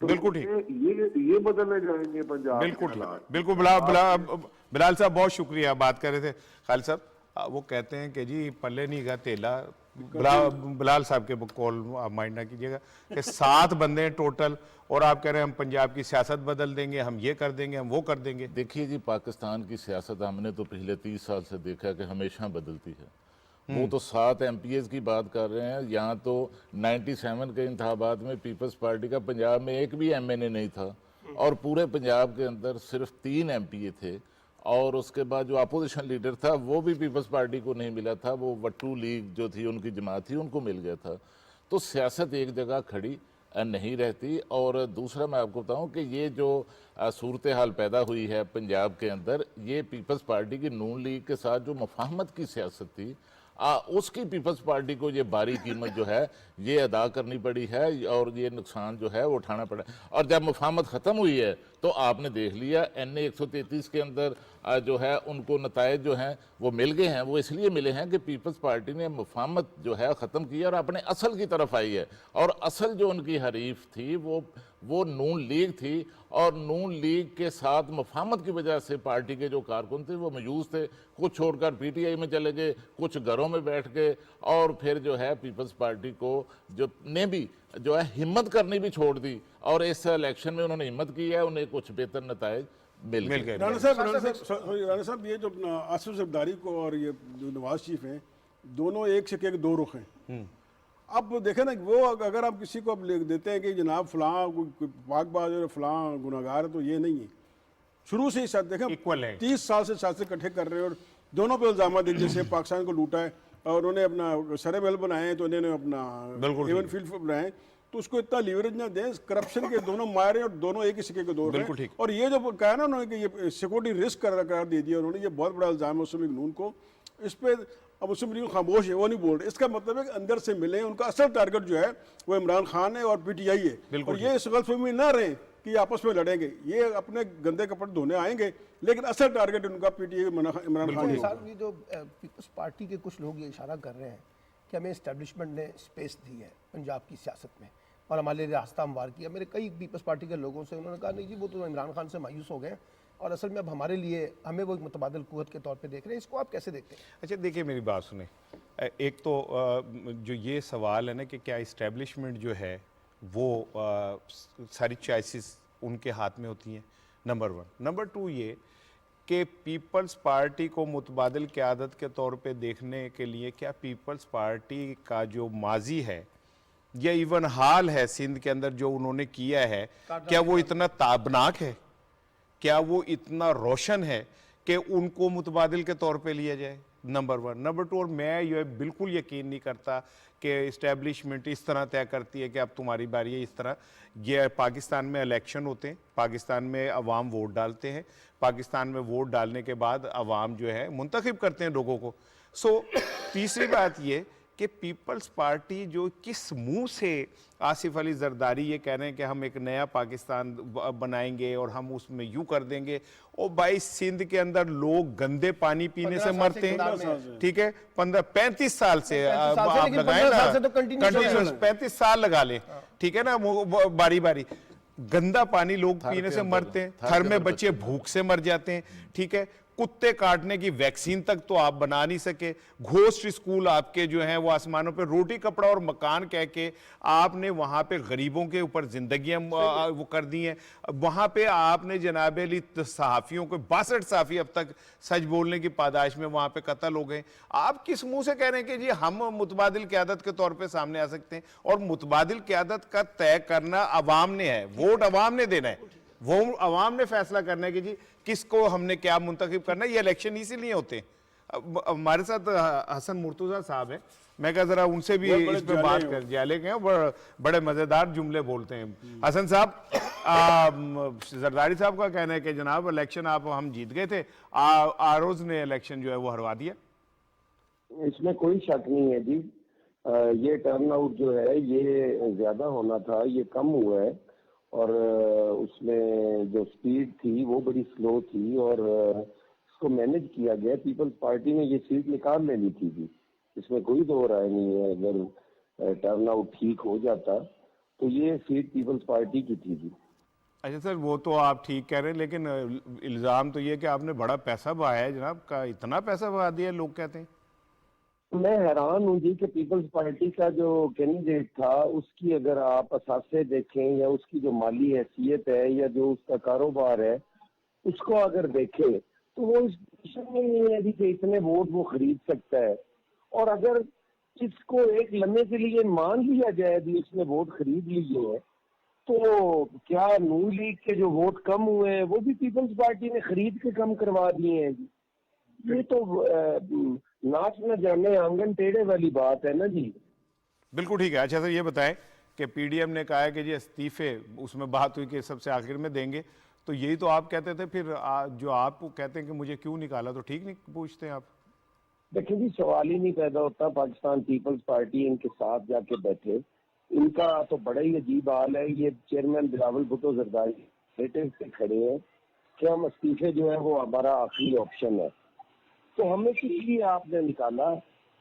G: तो
A: बिल्कुल ठीक।
G: ये बदलने जाएंगे पंजाब।
A: बिल्कुल ठीक। बिल्कुल। बिलाल साहब बहुत शुक्रिया। बात कर रहे थे खालिद साहब, वो कहते हैं कि जी पल्ले नहीं गा तेला। बिलाल साहब के कॉल आप माइंड ना कीजिएगा कि 7 बंदे हैं टोटल, और आप कह रहे हैं हम पंजाब की सियासत बदल देंगे, हम ये कर देंगे, हम वो कर देंगे।
D: देखिए जी, पाकिस्तान की सियासत हमने तो पिछले 30 साल से देखा कि हमेशा बदलती है। वो तो 7 MPs की बात कर रहे हैं। यहाँ तो 97 के इंतखाबात में पीपल्स पार्टी का पंजाब में एक भी MNA नहीं था, और पूरे पंजाब के अंदर सिर्फ 3 MPA थे, और उसके बाद जो अपोजिशन लीडर था वो भी पीपल्स पार्टी को नहीं मिला था, वो वट्टू लीग जो थी उनकी जमात थी उनको मिल गया था। तो सियासत एक जगह खड़ी नहीं रहती। और दूसरा मैं आपको बताऊं कि ये जो सूरत हाल पैदा हुई है पंजाब के अंदर, ये पीपल्स पार्टी की नून लीग के साथ जो मुफाहमत की सियासत थी, उसकी पीपल्स पार्टी को ये भारी कीमत जो है ये अदा करनी पड़ी है और ये नुकसान जो है वो उठाना पड़ा। और जब मुफाहमत ख़त्म हुई है तो आपने देख लिया NA 133 के अंदर जो है उनको नतायज जो हैं वो मिल गए हैं। वो इसलिए मिले हैं कि पीपल्स पार्टी ने मुफाहमत जो है ख़त्म की और अपने असल की तरफ आई है। और असल जो उनकी हरीफ थी वो नून लीग थी, और नून लीग के साथ मुफाहमत की वजह से पार्टी के जो कारकुन थे वो मयूज थे। कुछ छोड़कर PTI में चले गए, कुछ घरों में बैठ गए, और फिर जो है पीपल्स पार्टी को जो ने भी जो है हिम्मत करनी भी छोड़ दी, और इस इलेक्शन में उन्होंने हिम्मत की है, उन्हें कुछ बेहतर नतायज मिल गए।
C: राणा साहब ये जो आसिफ जरदारी को और ये जो नवाज शरीफ हैं, दोनों एक से एक दो रुख हैं। अब देखें ना, वो अगर आप किसी को अब लिख देते हैं कि जनाब फलां पाकबाज और फलां गुनाहगार है, तो ये नहीं है। शुरू से ही साथ देखें
A: इक्वल है।
C: 30 साल से शासन इकट्ठे कर रहे हैं और दोनों पे इल्जाम है, जैसे पाकिस्तान को लूटा है और उन्होंने अपना सरे महल बनाए हैं, तो उन्होंने अपना एवन फील्ड बनाए, तो उसको इतना लीवरेज ना दें। करप्शन के दोनों मारे और दोनों एक ही सिक्के के दो हैं। और ये जो कहा ना उन्होंने कि ये सिक्योरिटी रिस्क करार दे दिया उन्होंने, ये बहुत बड़ा इल्जाम है मुस्लिम लीग नून को इस पर। अब मुस्लिम लीग खामोश है, वो नहीं बोल रहे। इसका मतलब है कि अंदर से मिले, उनका असल टारगेट जो है वो इमरान खान है और PTI है। और ये इस गलतफहमी में ना रहे कि आपस में लड़ेंगे, ये अपने गंदे कपड़े धोने आएंगे, लेकिन असल टारगेट उनका PTI इमरान खान है।
F: साहब, ये जो पीपल्स पार्टी के कुछ लोग ये इशारा कर रहे हैं कि हमें इस्टेब्लिशमेंट ने स्पेस दी है पंजाब की सियासत में और हमारे लिए रास्ता हमवार किया। मेरे कई पीपल्स पार्टी के लोगों से उन्होंने कहा नहीं जी, वो तो इमरान खान से मायूस हो गए और असल में अब हमारे लिए हमें वो एक मुतबादिल कुव्वत के तौर पे देख रहे हैं। इसको आप कैसे देखते हैं?
A: अच्छा देखिए, मेरी बात सुने। एक तो जो ये सवाल है ना कि क्या इस्टेब्लिशमेंट जो है वो सारी चॉइसेस उनके हाथ में होती हैं, नंबर 1। नंबर 2 ये कि पीपल्स पार्टी को मुतबादिल क़यादत के तौर पे देखने के लिए क्या पीपल्स पार्टी का जो माजी है या इवन हाल है सिंध के अंदर जो उन्होंने किया है, क्या वो इतना ताबनाक है, क्या वो इतना रोशन है कि उनको मुतबादिल के तौर पे लिया जाए? नंबर 1। नंबर 2, और मैं ये बिल्कुल यकीन नहीं करता कि इस्टेब्लिशमेंट इस तरह तय करती है कि अब तुम्हारी बारी है। इस तरह ये पाकिस्तान में इलेक्शन होते हैं, पाकिस्तान में अवाम वोट डालते हैं, पाकिस्तान में वोट डालने के बाद अवाम जो है मुंतखब करते हैं लोगों को। तीसरी बात ये कि पीपल्स पार्टी जो किस मुंह से आसिफ अली जरदारी ये कह रहे हैं कि हम एक नया पाकिस्तान बनाएंगे और हम उसमें यूं कर देंगे। और भाई सिंध के अंदर लोग गंदे पानी पीने से मरते हैं, ठीक है, 35 साल से आप लगाए ना, कंटिन्यूस 35 साल लगा लें, ठीक है ना, बारी बारी गंदा पानी लोग पीने से मरते हैं, थर में बच्चे भूख से मर जाते हैं, ठीक है। कुत्ते काटने की वैक्सीन तक तो आप बना नहीं सके। घोस्ट स्कूल आपके जो हैं वो आसमानों पे, रोटी कपड़ा और मकान कह के आपने वहाँ पे गरीबों के ऊपर जिंदगियां वो कर दी हैं। वहाँ पे आपने जनाब अली सहाफ़ियों को 62 सहाफ़ी अब तक सच बोलने की पादाश में वहाँ पे कत्ल हो गए। आप किस मुंह से कह रहे हैं कि जी हम मुतबादिल क़यादत के तौर पर सामने आ सकते हैं? और मुतबादिल क़यादत का तय करना अवाम ने है, वोट अवाम ने देना है, वो अवाम ने फैसला करना है कि जी किसको हमने क्या मुंतखब करना है। ये इलेक्शन इसीलिए होते हैं। हमारे साथ हसन मुर्तज़ा साहब हैं, मैं कहा जरा उनसे भी इस पे बात कर जाले के हैं, बड़े मज़ेदार जुमले बोलते हैं। हसन साहब, जरदारी साहब का कहना है कि जनाब इलेक्शन हम जीत गए थे, आरोज ने इलेक्शन जो है वो हरवा दिया।
H: इसमें कोई शक नहीं है जी। ये टर्न आउट जो है ये ज्यादा होना था, ये कम हुआ है, और उसमें जो स्पीड थी वो बड़ी स्लो थी और उसको मैनेज किया गया। पीपल्स पार्टी ने ये सीट निकाल लेनी थी जी, इसमें कोई दो राय नहीं है। अगर टर्न आउट ठीक हो जाता तो ये सीट पीपल्स पार्टी की थी जी।
A: अच्छा सर, वो तो आप ठीक कह रहे हैं, लेकिन इल्ज़ाम तो ये कि आपने बड़ा पैसा बहाया है जनाब, का इतना पैसा बहा दिया लोग कहते हैं।
H: मैं हैरान हूँ जी कि पीपल्स पार्टी का जो कैंडिडेट था उसकी अगर आप असासे देखें या उसकी जो माली हैसियत है या जो उसका कारोबार है उसको अगर देखें तो वो इस पोजीशन में नहीं है कि इतने वोट वो खरीद सकता है। और अगर इसको एक लम्हे के लिए मान लिया जाए भी उसने वोट खरीद लिए है, तो क्या नून लीग के जो वोट कम हुए हैं वो भी पीपल्स पार्टी ने खरीद के कम करवा दिए हैं जी? ये तो नाच न जाने आंगन टेढ़े वाली बात है ना जी।
A: बिल्कुल ठीक है। अच्छा सर, ये बताएं कि PDM ने कहा है कि जी इस्तीफे, उसमें बात हुई कि सबसे आखिर में देंगे, तो यही तो आप कहते थे, फिर जो आप कहते हैं कि मुझे क्यों निकाला, तो ठीक नहीं पूछते आप?
H: देखिए जी, सवाल ही नहीं पैदा होता। पाकिस्तान पीपल्स पार्टी इनके साथ जाके बैठे, इनका तो बड़ा ही अजीब हाल है। ये चेयरमैन बिलावल भुट्टो जरदारी लेटे से खड़े हैं कि हम इस्तीफे जो है वो हमारा आखिरी ऑप्शन है। तो हमें किस लिए आपने निकाला?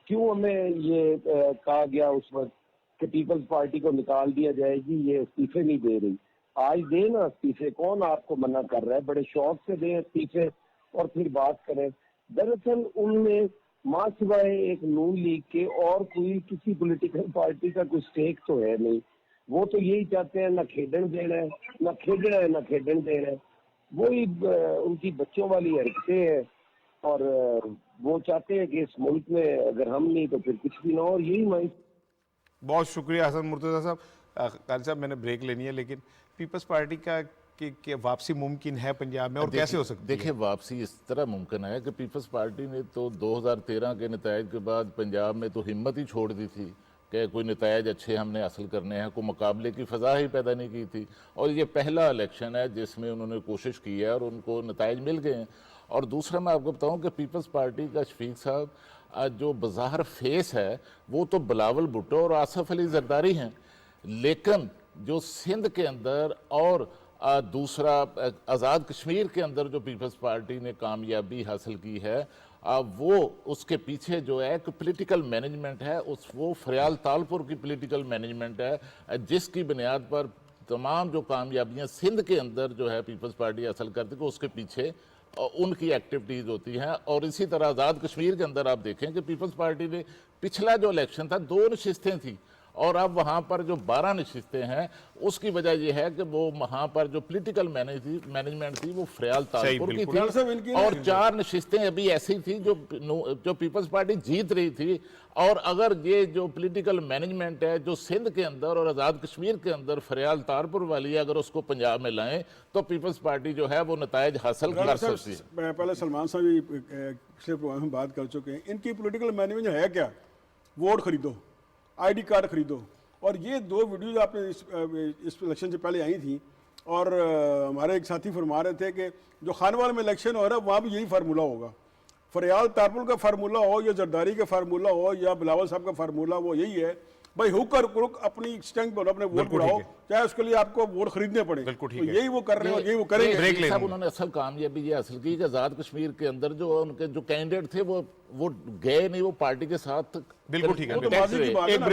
H: क्यों हमें ये कहा गया उस वक्त कि पीपल्स पार्टी को निकाल दिया जाएगी, ये इस्तीफे नहीं दे रही? आज दे ना इस्तीफे, कौन आपको मना कर रहा है? बड़े शौक से दें इस्तीफे और फिर बात करें। दरअसल उनमें मां सिवाय एक नून लीग के और कोई किसी पॉलिटिकल पार्टी का कोई स्टेक तो है नहीं। वो तो यही चाहते हैं, ना खेडन देना है, ना खेडना है, ना खेडन देना है। वही उनकी बच्चों वाली हरकतें हैं और वो चाहते हैं कि इस मुल्क में अगर हम नहीं तो फिर कुछ भी ना हो। और यही माइंड।
A: बहुत शुक्रिया हसन मुर्तज़ा साहब। काजी साहब मैंने ब्रेक लेनी है, लेकिन पीपल्स पार्टी का कि वापसी मुमकिन है पंजाब में और कैसे हो सकती है?
D: देखिए, वापसी इस तरह मुमकिन है कि पीपल्स पार्टी ने तो 2013 के नतायज के बाद पंजाब में तो हिम्मत ही छोड़ दी थी कि कोई नतायज अच्छे हमने हासिल करने हैं, कोई मुकाबले की फ़ज़ा ही पैदा नहीं की थी। और ये पहला इलेक्शन है जिसमें उन्होंने कोशिश की है और उनको नतायज मिल गए हैं। और दूसरा मैं आपको बताऊं कि पीपल्स पार्टी का शफीक साहब जो बाज़ाहिर फेस है वो तो बिलावल भुट्टो और आसफ अली जरदारी हैं, लेकिन जो सिंध के अंदर और दूसरा आज़ाद कश्मीर के अंदर जो पीपल्स पार्टी ने कामयाबी हासिल की है वो उसके पीछे जो है एक पॉलिटिकल मैनेजमेंट है, वो फरियाल तालपुर की पॉलिटिकल मैनेजमेंट है जिसकी बुनियाद पर तमाम जो कामयाबियां सिंध के अंदर जो है पीपल्स पार्टी हासिल करती है उसके पीछे उनकी एक्टिविटीज़ होती हैं। और इसी तरह आज़ाद कश्मीर के अंदर आप देखें कि पीपल्स पार्टी ने पिछला जो इलेक्शन था 2 नशिस्तें थी और अब वहाँ पर जो 12 नशिस्तें हैं उसकी वजह यह है कि वो वहाँ पर जो पॉलिटिकल मैनेजमेंट थी वो फरियाल तालपुर की थी और 4 नशिस्तें अभी ऐसी थी जो पीपल्स पार्टी जीत रही थी। और अगर ये जो पॉलिटिकल मैनेजमेंट है जो सिंध के अंदर और आज़ाद कश्मीर के अंदर फरियाल तालपुर वाली है, अगर उसको पंजाब में लाएं तो पीपल्स पार्टी जो है वो नतायज हासिल कर सकती है।
C: पहले सलमान साहब भी पिछले प्रोग्राम में बात कर चुके हैं, इनकी पॉलिटिकल मैनेजमेंट है क्या? वोट खरीदो, आईडी कार्ड खरीदो। और ये 2 वीडियोज आपने इस इलेक्शन से पहले आई थी और हमारे एक साथी फरमा रहे थे कि जो खानवाल में इलेक्शन हो रहा है वहाँ भी यही फार्मूला होगा। फरियाल तारपुर का फार्मूला हो या जरदारी का फार्मूला हो या बिलावल साहब का फार्मूला, वो यही है भाई हुकर क्रुक अपनी स्ट्रेंथ पर अपने वोट बढ़ाओ, चाहे उसके लिए आपको वोट खरीदने पड़े।
A: बिल्कुल ठीक
C: तो
A: है।
C: यही वो कर रहे हैं और यही वो करेंगे।
D: साहब उन्होंने असल कामयाबी ये हासिल की कि आज़ाद कश्मीर के अंदर जो उनके जो कैंडिडेट थे वो गए नहीं, वो पार्टी के साथ
A: बिल्कुल ठीक है।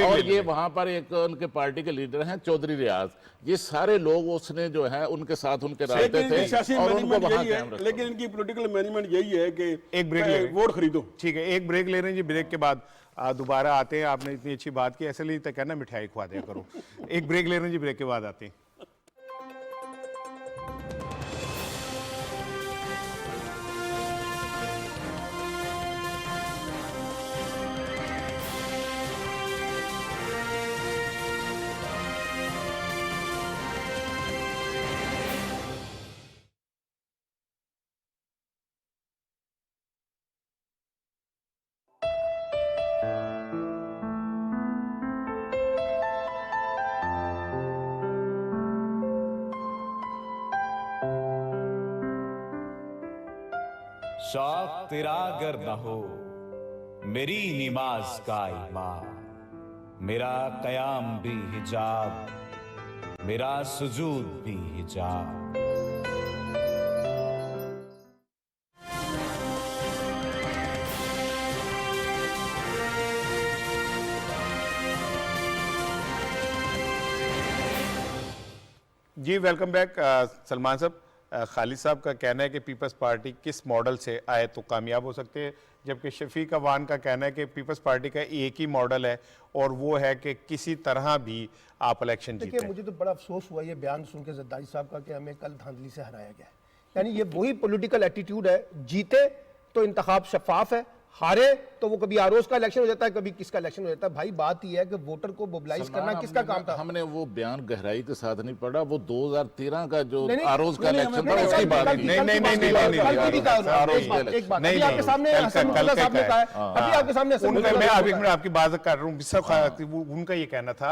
D: और ये वहाँ पर एक उनके पार्टी के लीडर हैं चौधरी रियाज, ये सारे लोग उसने जो है उनके साथ उनके रास्ते थे और उनको वहाँ कायम रखा।
C: लेकिन इनकी पॉलिटिकल मैनेजमेंट यही है कि
A: एक ब्रेक
C: वोट खरीदो।
A: ठीक है, एक ब्रेक ले रहे हैं जी। ब्रेक के बाद दोबारा आते हैं। आपने इतनी अच्छी बात की, ऐसे लिए तक कहना मिठाई खुआ दिया करो। एक ब्रेक ले रहे हैं जी, ब्रेक के बाद आते हैं।
I: शौक तेरा अगर न हो मेरी नमाज का इमाम, मेरा कयाम भी हिजाब, मेरा सुजूद भी हिजाब।
A: जी वेलकम बैक सलमान साहब। खालिद साहब का कहना है कि पीपल्स पार्टी किस मॉडल से आए तो कामयाब हो सकते हैं, जबकि शफीक अवान का कहना है कि पीपल्स पार्टी का एक ही मॉडल है और वो है कि किसी तरह भी आप इलेक्शन जीतें।
F: देखिए, मुझे तो बड़ा अफसोस हुआ ये बयान सुन के जरदारी साहब का कि हमें कल धांधली से हराया गया है। यानी ये वही पॉलिटिकल एटीट्यूड है, जीते तो इंतखाब शफाफ है, हारे तो वो कभी आरोज का इलेक्शन हो जाता है, कभी किसका इलेक्शन हो जाता है। भाई बात यह है कि वोटर को मोबिलाइज करना किसका काम था।
D: हमने वो बयान गहराई के साथ नहीं पढ़ा, वो 2013 का जो आरोज का इलेक्शन था उसकी बात
F: नहीं।
A: मैं आपकी बात कर रहा हूँ। उनका ये कहना था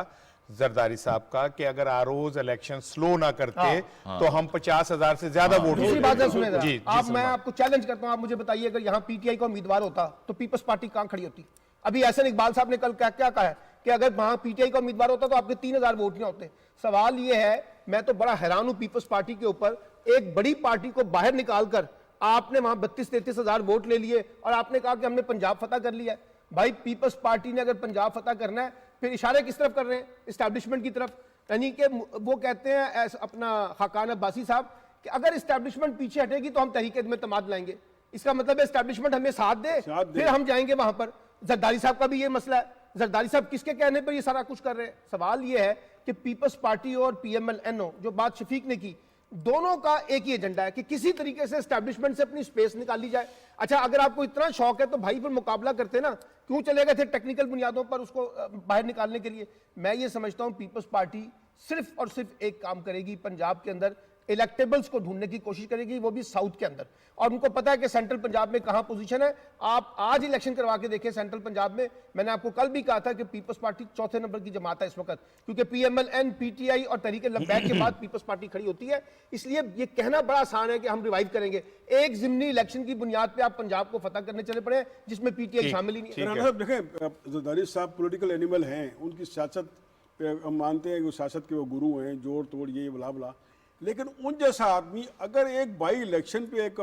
A: जरदारी साहब का कि अगर आरोज इलेक्शन स्लो ना करते तो हम 50,000 से ज्यादा वोट
F: दूसरी बात है, सुने जरा।
A: जी
F: आप, मैं
A: सलमान।
F: आपको चैलेंज करता हूं, आप मुझे बताइए अगर यहाँ पीटीआई का उम्मीदवार होता तो पीपल्स पार्टी कहां खड़ी होती? अभी एहसन इकबाल साहब ने कल क्या क्या कहा है कि अगर वहां पीटीआई का उम्मीदवार होता तो आपके 3,000 वोट नहीं होते। सवाल ये है, मैं तो बड़ा हैरान हूं पीपल्स पार्टी के ऊपर, एक बड़ी पार्टी को बाहर निकालकर आपने वहां 32-33,000 वोट ले लिए और आपने कहा कि हमने पंजाब फतह कर लिया है। भाई पीपल्स पार्टी ने अगर पंजाब फतह करना है, फिर इशारे किस तरफ कर रहे हैं? इस्टेब्लिशमेंट की तरफ। यानी कि वो कहते हैं अपना खाकान अब्बासी साहब कि अगर इस्टेब्लिशमेंट पीछे हटेगी तो हम तहरीक में तमाद लाएंगे। इसका मतलब है इस्टेब्लिशमेंट हमें साथ दे, फिर हम जाएंगे वहां पर। जरदारी साहब का भी ये मसला है, जरदारी साहब किसके कहने पर ये सारा कुछ कर रहे हैं? सवाल ये है कि पीपल्स पार्टी और पीएमएल-एनओ, जो बात शफीक ने की, दोनों का एक ही एजेंडा है कि किसी तरीके से एस्टैब्लिशमेंट से अपनी स्पेस निकाली जाए। अच्छा, अगर आपको इतना शौक है तो भाई फिर मुकाबला करते ना, क्यों चले गए थे टेक्निकल बुनियादों पर उसको बाहर निकालने के लिए? मैं ये समझता हूं पीपल्स पार्टी सिर्फ और सिर्फ एक काम करेगी, पंजाब के अंदर इलेक्टेबल्स को ढूंढने की कोशिश करेगी, वो भी साउथ के अंदर। और उनको पता है कि सेंट्रल पंजाब में कहां पोजीशन है। आप आज इलेक्शन करवा के देखें सेंट्रल पंजाब में, मैंने आपको कल भी कहा था कि पीपल्स पार्टी चौथे नंबर की जमात है इस वक्त, क्योंकि पीएमएल-एन, पीटीआई और तहरीक लब्बैक के बाद पीपल्स पार्टी खड़ी होती है। इसलिए ये कहना बड़ा आसान है कि हम रिवाइव करेंगे। एक जिमनी इलेक्शन की बुनियाद पर आप पंजाब को फतह करने चले पड़े, जिसमें पीटीआई शामिल ही नहीं है।
C: देखें, जरदारी साहब पॉलिटिकल एनिमल हैं, उनकी सियासत पे हम मानते हैं कि सियासत के वो गुरु हैं, जोड़ तोड़ ये बला बला, लेकिन उन जैसा आदमी अगर एक बाई इलेक्शन पे एक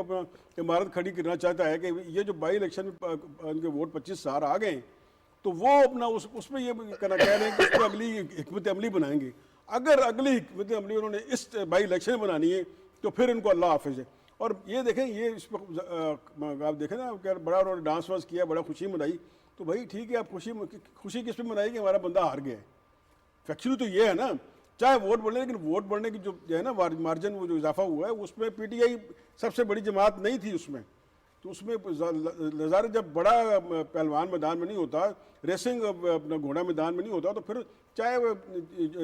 C: इमारत खड़ी करना चाहता है कि ये जो बाई इलेक्शन में उनके वोट 25,000 आ गए, तो वो अपना उसमें ये कह रहे हैं कि उसमें अगली हिकमत अमली बनाएंगे। अगर अगली हिकमत अमली उन्होंने इस बाई इलेक्शन बनानी है तो फिर इनको अल्लाह हाफिज है। और ये देखें, ये इस पर आप देखें ना, क्या बड़ा उन्होंने डांस वांस किया, बड़ा खुशी मनाई, तो भाई ठीक है, आप खुशी किस पे मनाई कि हमारा बंदा हार गया है। फैक्चुअली तो ये है ना, चाहे वोट बढ़े, लेकिन वोट बढ़ने की जो है ना मार्जिन, वो जो इजाफा हुआ है, उसमें पीटीआई सबसे बड़ी जमात नहीं थी उसमें। तो उसमें नज़ारे जब बड़ा पहलवान मैदान में नहीं होता, रेसिंग अपना घोड़ा मैदान में नहीं होता, तो फिर चाहे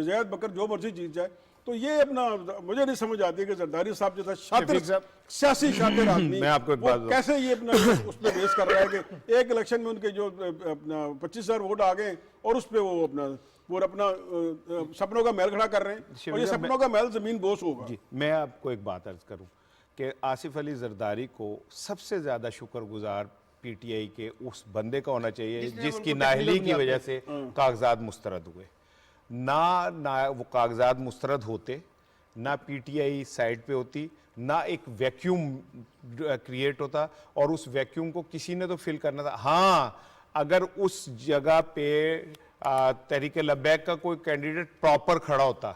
C: जैद बकर जो मर्जी जीत जाए। तो ये अपना मुझे नहीं समझ आती कि जरदारी साहब जैसा शातिर सियासी शातिर आदमी कैसे ये अपना उस पर बेस कर रहा है कि एक इलेक्शन में उनके जो अपना 25,000 वोट आ गए और उस पर वो अपना सपनों का महल खड़ा कर रहे हैं, और ये सपनों का महल जमीन बोस होगा।
A: जी, मैं आपको एक बात अर्ज करूं कि आसिफ अली जरदारी को सबसे ज्यादा शुक्रगुजार पीटीआई के उस बंदे का होना चाहिए जिसकी नाअहली की वजह से कागजात मुस्तरद हुए। ना वो कागजात मुस्तरद होते, ना पीटीआई साइड पे होती, ना एक वैक्यूम क्रिएट होता, और उस वैक्यूम को किसी ने तो फिल करना था। हाँ, अगर उस जगह पे तहरीक लब्बैक का कोई कैंडिडेट प्रॉपर खड़ा होता,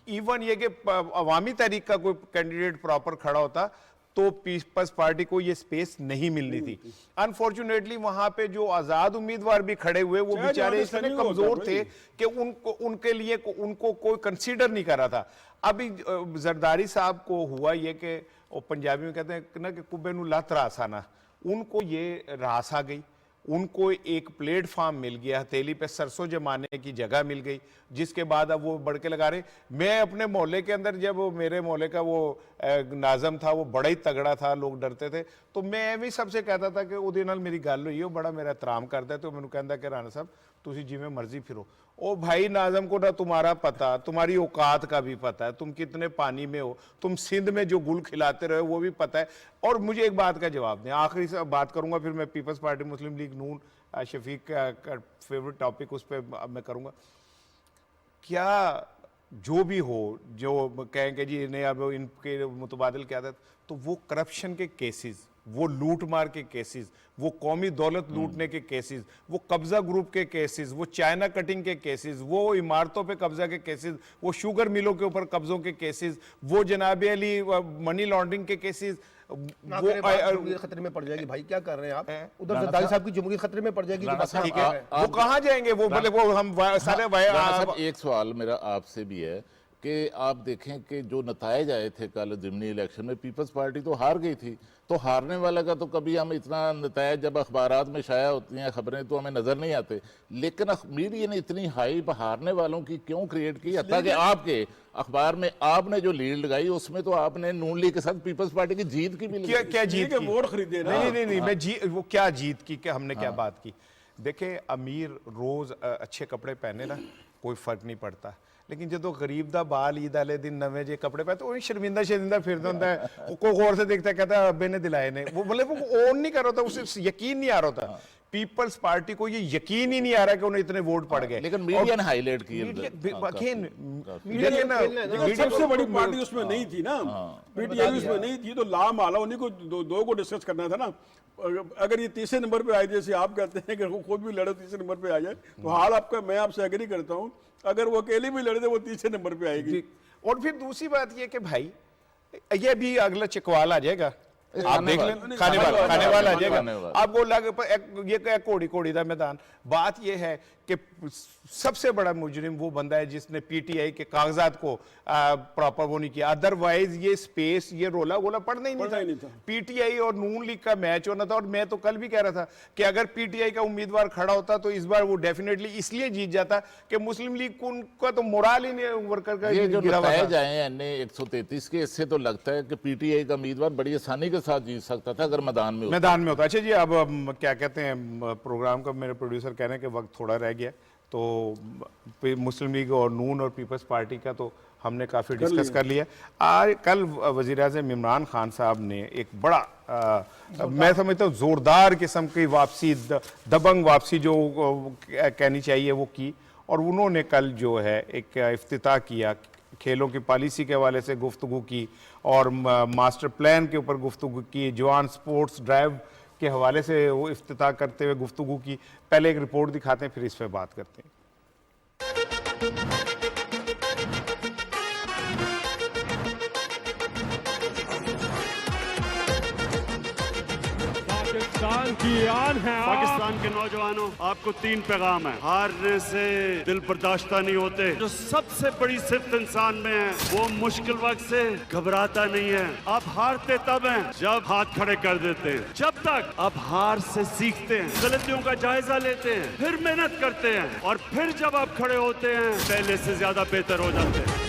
A: इवन ये कि अवामी तहरीक का कोई कैंडिडेट प्रॉपर खड़ा होता, तो पीपल्स पार्टी को ये स्पेस नहीं मिलनी थी। अनफॉर्चुनेटली वहां पे जो आजाद उम्मीदवार भी खड़े हुए, वो बेचारे इतने कमजोर थे कि उनके लिए उनको कोई कंसीडर नहीं कर रहा था। अभी जरदारी साहब को हुआ ये कि पंजाबी में कहते हैं ना कि कुब्बे नु लत रास आना, उनको ये रास आ गई, उनको एक प्लेटफॉर्म मिल गया, हथेली पे सरसों जमाने की जगह मिल गई, जिसके बाद अब वो बढ़ के लगा रहे। मैं अपने मोहल्ले के अंदर, जब मेरे मोहल्ले का वो नाज़म था, वो बड़ा ही तगड़ा था, लोग डरते थे, तो मैं भी सबसे कहता था कि उहदे नाल मेरी गल हुई, वो बड़ा मेरा एहतराम करता है, तो मैंने कहता कि राणा साहब तुसी जिवें मर्जी फिरो। ओ भाई नाज़म को ना तुम्हारा पता, तुम्हारी औकात का भी पता है, तुम कितने पानी में हो, तुम सिंध में जो गुल खिलाते रहे वो भी पता है। और मुझे एक बात का जवाब दें, आखिरी से बात करूंगा, फिर मैं पीपल्स पार्टी मुस्लिम लीग नून शफीक का फेवरेट टॉपिक उस पर मैं करूंगा। क्या जो भी हो, जो कहेंगे जी इन्हें अब इनके मुतबादिल क्या था, तो वो करप्शन के केसेस, वो लूट मार के केसेस, वो कौमी दौलत लूटने के केसेस, वो कब्जा ग्रुप के केसेस, वो चाइना कटिंग के केसेस, वो इमारतों पे कब्जा के केसेस, वो शुगर मिलों के ऊपर कब्जों के केसेस, वो जनाब अली मनी लॉन्ड्रिंग के केसेस,
F: वो खतरे में पड़ जाएगी। भाई क्या कर रहे हैं आप? उधर जरदारी साहब की जमहूरियत खतरे में पड़ जाएगी।
A: वो कहाँ जाएंगे? वो बोले वो हम सारे।
D: एक सवाल मेरा आपसे भी है कि आप देखें कि जो नतायज आए थे कल ज़िमनी इलेक्शन में, पीपल्स पार्टी तो हार गई थी, तो हारने वाले का तो कभी हम इतना नतायज जब अखबारात में शाया होती हैं खबरें तो हमें नज़र नहीं आते, लेकिन मीडिया ने इतनी हाइप हारने वालों की क्यों क्रिएट की? हत्ता कि आपके अखबार में आपने जो लीड लगाई उसमें तो आपने नून लीग के साथ पीपल्स पार्टी की जीत की भी
A: क्या जीत की?
C: वोट खरीदे ना।
A: नहीं, मैं वो क्या जीत की, क्या हमने क्या बात की? देखें, अमीर रोज अच्छे कपड़े पहने ना, कोई फर्क नहीं पड़ता। लेकिन जो गरीब दा बाल ईद वाले दिन नवे जे कपड़े पाए तो वही शर्मिंदा शर्मिंदा फिरता होता है, को गौर से देखता है, कहता है अब्बे ने दिलाए ने, वो बोले वो ओन नहीं कर रहा था, उसे यकीन नहीं आ रहा था। पीपल्स पार्टी को ये यकीन ही नहीं आ रहा कि उन्हें इतने वोट पड़ गए।
D: लेकिन मीडिया ने हाईलाइट किए।
C: सबसे बड़ी पार्टी उसमें नहीं थी ना, पीटीआई उसमें नहीं थी, तो लाम आला उन्हीं को दो को डिस्कस करना था ना। अगर ये तीसरे नंबर पे आए, जैसे आप कहते हैं कि वो खुद भी लड़े तीसरे नंबर पे आ जाए, तो हाल आपका, मैं आपसे एग्री करता हूँ, अगर वो अकेले भी लड़े थे वो तीसरे नंबर पे आएगी।
A: और फिर दूसरी बात ये कि भाई ये भी अगला चिकवाल आ जाएगा, आप देख लें, खाने वाला आ जाएगा आपको लगे ये कोड़ी का मैदान। बात ये है कि सबसे बड़ा मुजरिम वो बंदा है जिसने पीटीआई के कागजात को प्रॉपर वो नहीं किया, अदरवाइज ये स्पेस ये रोला गोला पड़ना ही नहीं था। पीटीआई और नून लीग का मैच होना था, और मैं तो कल भी कह रहा था कि अगर पीटीआई का उम्मीदवार खड़ा होता तो इस बार वो डेफिनेटली इसलिए जीत जाता कि मुस्लिम लीग को उनका तो मोराल ही नहीं वर्कर का
D: ये जो नतीजे आए एनए 133 के, इससे तो लगता है कि पीटीआई का उम्मीदवार बड़ी आसानी के साथ जीत सकता था अगर मैदान में
A: होता। अच्छा जी, अब क्या कहते हैं, प्रोग्राम का मेरे प्रोड्यूसर कह रहे हैं कि वक्त थोड़ा रह गया, तो मुस्लिम लीग और नून और पीपल्स पार्टी का तो हमने काफ़ी डिस्कस कर लिया। आज कल वज़ीर-ए-आज़म इमरान खान साहब ने एक बड़ा मैं समझता हूँ ज़ोरदार किस्म की वापसी, दबंग वापसी जो कहनी चाहिए वो की, और उन्होंने कल जो है एक इफ्तिताह किया, खेलों की पॉलिसी के हवाले से गुफ्तगू की, और मास्टर प्लान के ऊपर गुफ्तगू की, जवान स्पोर्ट्स ड्राइव के हवाले से वो इफ्तिताह करते हुए गुफ्तगू की। पहले एक रिपोर्ट दिखाते हैं, फिर इस पर बात करते हैं।
J: पाकिस्तान की आन है। पाकिस्तान के नौजवानों, आपको 3 पैगाम है। हारने से दिल बर्दाश्ता नहीं होते। जो सबसे बड़ी सिफ्त इंसान में है वो मुश्किल वक्त से घबराता नहीं है। आप हारते तब हैं जब हाथ खड़े कर देते हैं। जब तक आप हार से सीखते हैं, गलतियों का जायजा लेते हैं, फिर मेहनत करते हैं, और फिर जब आप खड़े होते हैं पहले से ज्यादा बेहतर हो जाते हैं।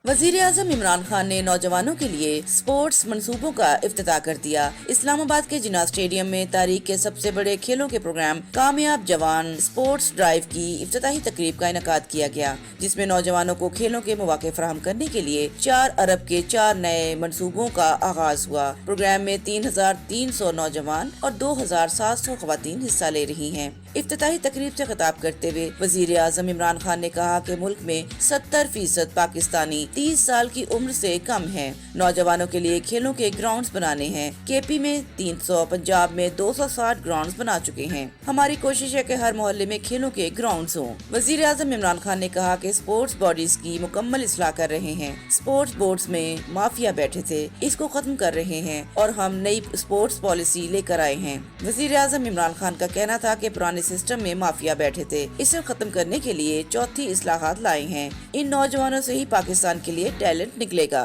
B: वज़ीर-ए-आज़म इमरान खान ने नौजवानों के लिए स्पोर्ट्स मंसूबों का इफ्तिताह कर दिया। इस्लामाबाद के जिन्ना स्टेडियम में तारीख के सबसे बड़े खेलों के प्रोग्राम कामयाब जवान स्पोर्ट्स ड्राइव की इफ्तिताही तकरीब का इनेकाद किया गया, जिसमें नौजवानों को खेलों के मौके फराहम करने के लिए 4 अरब के 4 नए मंसूबों का आगाज हुआ। प्रोग्राम में 3300 नौजवान और 2700 खवातीन हिस्सा ले रही हैं। इफ्तिताही तकरीब से खिताब करते हुए वज़ीर-ए-आज़म इमरान खान ने कहा कि मुल्क में 70% पाकिस्तानी 30 साल की उम्र से कम हैं। नौजवानों के लिए खेलों के ग्राउंड्स बनाने हैं। केपी में 300, पंजाब में 260 ग्राउंड्स बना चुके हैं। हमारी कोशिश है कि हर मोहल्ले में खेलों के ग्राउंड्स हों। वज़ीर-ए-आज़म इमरान खान ने कहा कि स्पोर्ट्स बॉडीज की मुकम्मल इस्लाह कर रहे हैं। स्पोर्ट्स बोर्ड्स में माफिया बैठे थे, इसको खत्म कर रहे हैं, और हम नई स्पोर्ट्स पॉलिसी लेकर आए हैं। वज़ीर-ए-आज़म इमरान खान का कहना था कि पुराने सिस्टम में माफिया बैठे थे, इसे खत्म करने के लिए चौथी इस्लाहात लाए हैं। इन नौजवानों से ही पाकिस्तान के लिए टैलेंट निकलेगा।